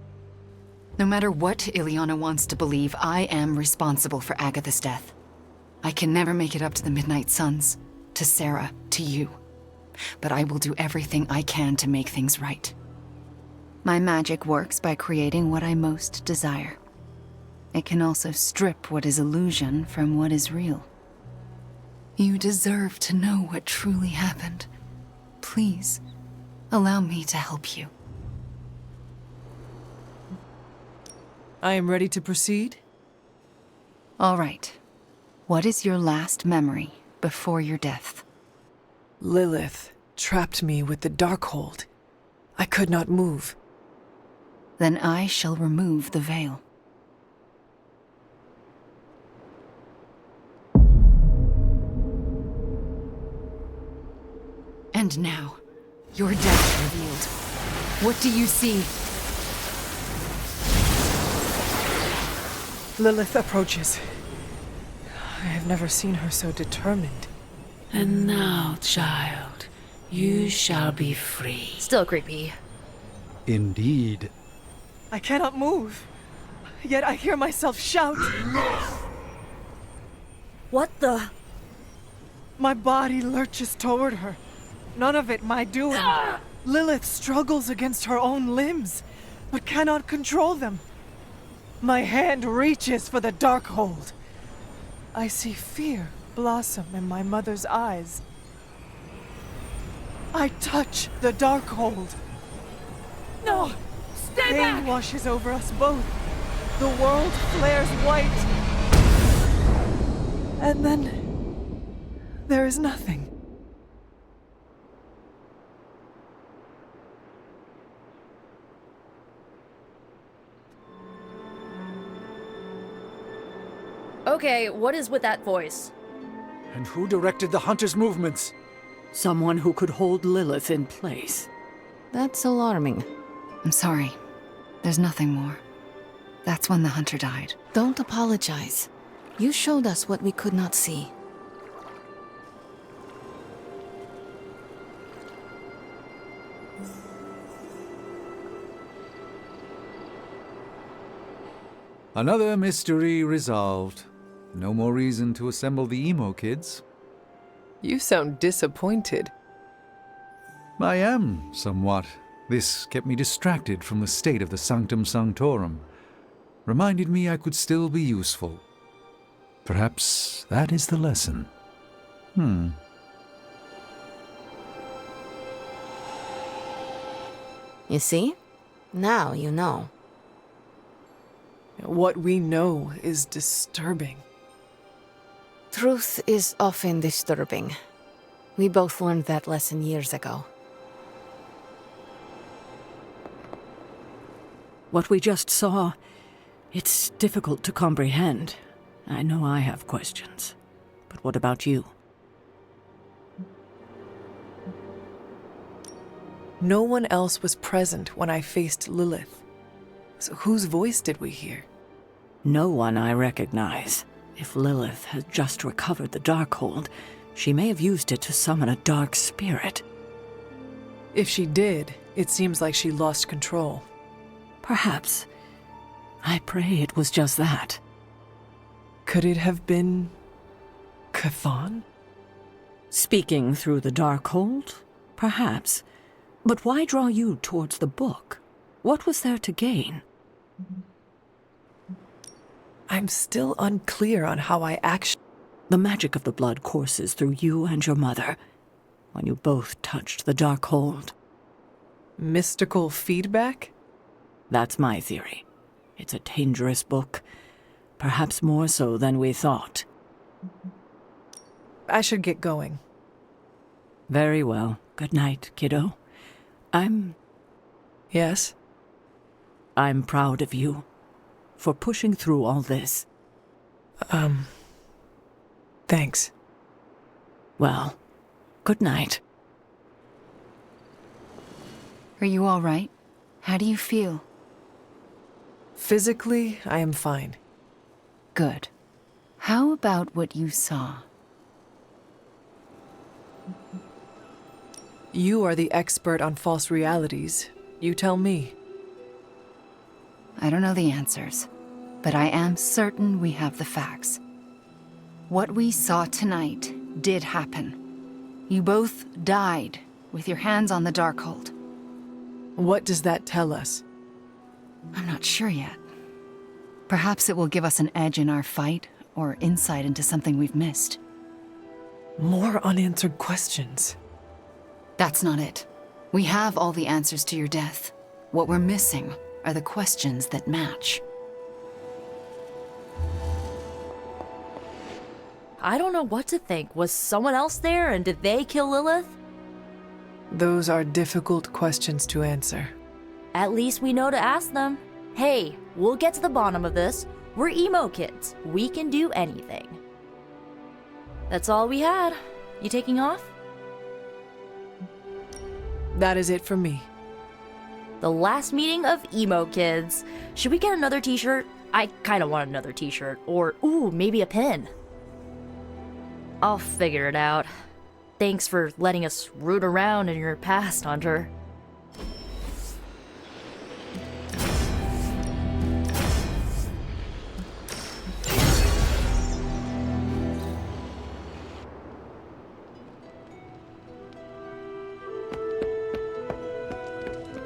Speaker 1: No matter what Ileana wants to believe, I am responsible for Agatha's death. I can never make it up to the Midnight Suns, to Sarah, to you. But I will do everything I can to make things right. My magic works by creating what I most desire. It can also strip what is illusion from what is real. You deserve to know what truly happened. Please, allow me to help you.
Speaker 2: I am ready to proceed.
Speaker 1: All right. What is your last memory before your death?
Speaker 2: Lilith trapped me with the Darkhold. I could not move.
Speaker 1: Then I shall remove the veil. And now, your death revealed. What do you see?
Speaker 2: Lilith approaches. I have never seen her so determined.
Speaker 18: And now, child, you shall be free.
Speaker 13: Still creepy.
Speaker 8: Indeed.
Speaker 2: I cannot move. Yet I hear myself shout.
Speaker 13: What the?
Speaker 2: My body lurches toward her. None of it my doing. Lilith struggles against her own limbs, but cannot control them. My hand reaches for the Darkhold. I see fear blossom in my mother's eyes. I touch the Darkhold.
Speaker 18: No! Stay back!
Speaker 2: Pain washes over us both. The world flares white. And then there is nothing.
Speaker 13: Okay, what is with that voice?
Speaker 8: And who directed the hunter's movements?
Speaker 9: Someone who could hold Lilith in place.
Speaker 16: That's alarming.
Speaker 1: I'm sorry. There's nothing more. That's when the hunter died.
Speaker 16: Don't apologize. You showed us what we could not see.
Speaker 8: Another mystery resolved. No more reason to assemble the emo kids.
Speaker 2: You sound disappointed.
Speaker 8: I am, somewhat. This kept me distracted from the state of the Sanctum Sanctorum. Reminded me I could still be useful. Perhaps that is the lesson.
Speaker 16: You see? Now you know.
Speaker 2: What we know is disturbing.
Speaker 16: Truth is often disturbing. We both learned that lesson years ago.
Speaker 9: What we just saw, it's difficult to comprehend. I know I have questions. But what about you?
Speaker 2: No one else was present when I faced Lilith. So whose voice did we hear?
Speaker 9: No one I recognize. If Lilith has just recovered the Darkhold, she may have used it to summon a dark spirit.
Speaker 2: If she did, it seems like she lost control.
Speaker 9: Perhaps. I pray it was just that.
Speaker 2: Could it have been Chthon?
Speaker 9: Speaking through the Darkhold? Perhaps. But why draw you towards the book? What was there to gain?
Speaker 2: I'm still unclear on how I actually...
Speaker 9: The magic of the blood courses through you and your mother when you both touched the Darkhold.
Speaker 2: Mystical feedback?
Speaker 9: That's my theory. It's a dangerous book, Perhaps more so than we thought.
Speaker 2: I should get going.
Speaker 9: Very well. Good night, kiddo.
Speaker 2: Yes?
Speaker 9: I'm proud of you for pushing through all this.
Speaker 2: Thanks.
Speaker 9: Well, good night.
Speaker 1: Are you all right? How do you feel?
Speaker 2: Physically, I am fine.
Speaker 1: Good. How about what you saw?
Speaker 2: You are the expert on false realities. You tell me.
Speaker 1: I don't know the answers, but I am certain we have the facts. What we saw tonight did happen. You both died with your hands on the Darkhold.
Speaker 2: What does that tell us?
Speaker 1: I'm not sure yet. Perhaps it will give us an edge in our fight, or insight into something we've missed.
Speaker 2: More unanswered questions.
Speaker 1: That's not it. We have all the answers to your death. What we're missing are the questions that match.
Speaker 13: I don't know what to think. Was someone else there, and did they kill Lilith?
Speaker 2: Those are difficult questions to answer.
Speaker 13: At least we know to ask them. Hey, we'll get to the bottom of this. We're emo kids. We can do anything. That's all we had. You taking off?
Speaker 2: That is it for me.
Speaker 13: The last meeting of emo kids. Should we get another t-shirt? I kinda want another t-shirt. Or, ooh, maybe a pin. I'll figure it out. Thanks for letting us root around in your past, Hunter.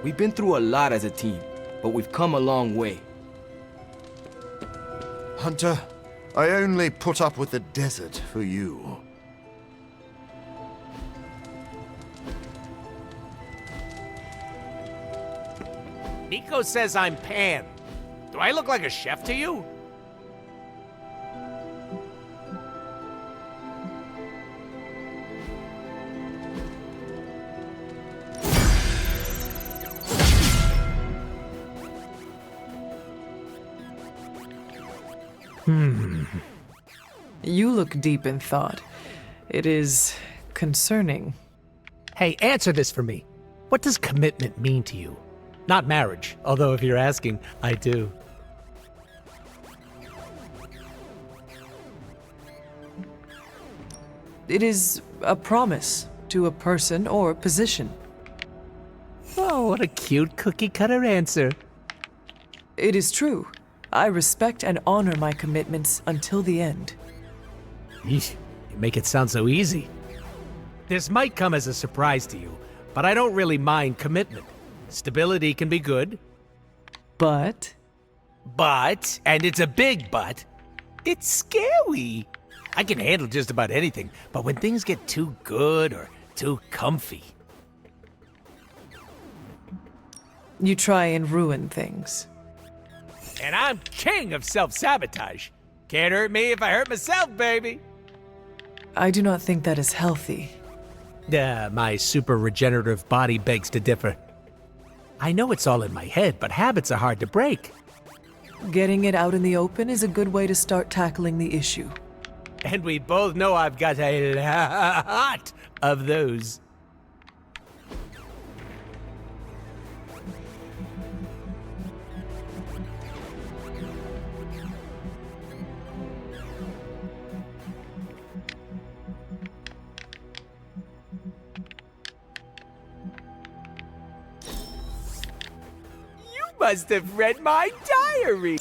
Speaker 14: We've been through a lot as a team, but we've come a long way.
Speaker 6: Hunter, I only put up with the desert for you.
Speaker 7: Nico says I'm Pan. Do I look like a chef to you?
Speaker 2: You look deep in thought. It is concerning.
Speaker 7: Hey, answer this for me. What does commitment mean to you? Not marriage, although if you're asking, I do.
Speaker 2: It is a promise to a person or position.
Speaker 7: Oh, what a cute cookie-cutter answer.
Speaker 2: It is true. I respect and honor my commitments until the end.
Speaker 7: Yeesh, you make it sound so easy. This might come as a surprise to you, but I don't really mind commitment. Stability can be good.
Speaker 2: But,
Speaker 7: and it's a big but, it's scary. I can handle just about anything, but when things get too good or too comfy.
Speaker 2: You try and ruin things.
Speaker 7: And I'm king of self-sabotage. Can't hurt me if I hurt myself, baby.
Speaker 2: I do not think that is healthy.
Speaker 7: My super regenerative body begs to differ. I know it's all in my head, but habits are hard to break.
Speaker 2: Getting it out in the open is a good way to start tackling the issue.
Speaker 7: And we both know I've got a lot of those. You must have read my diary.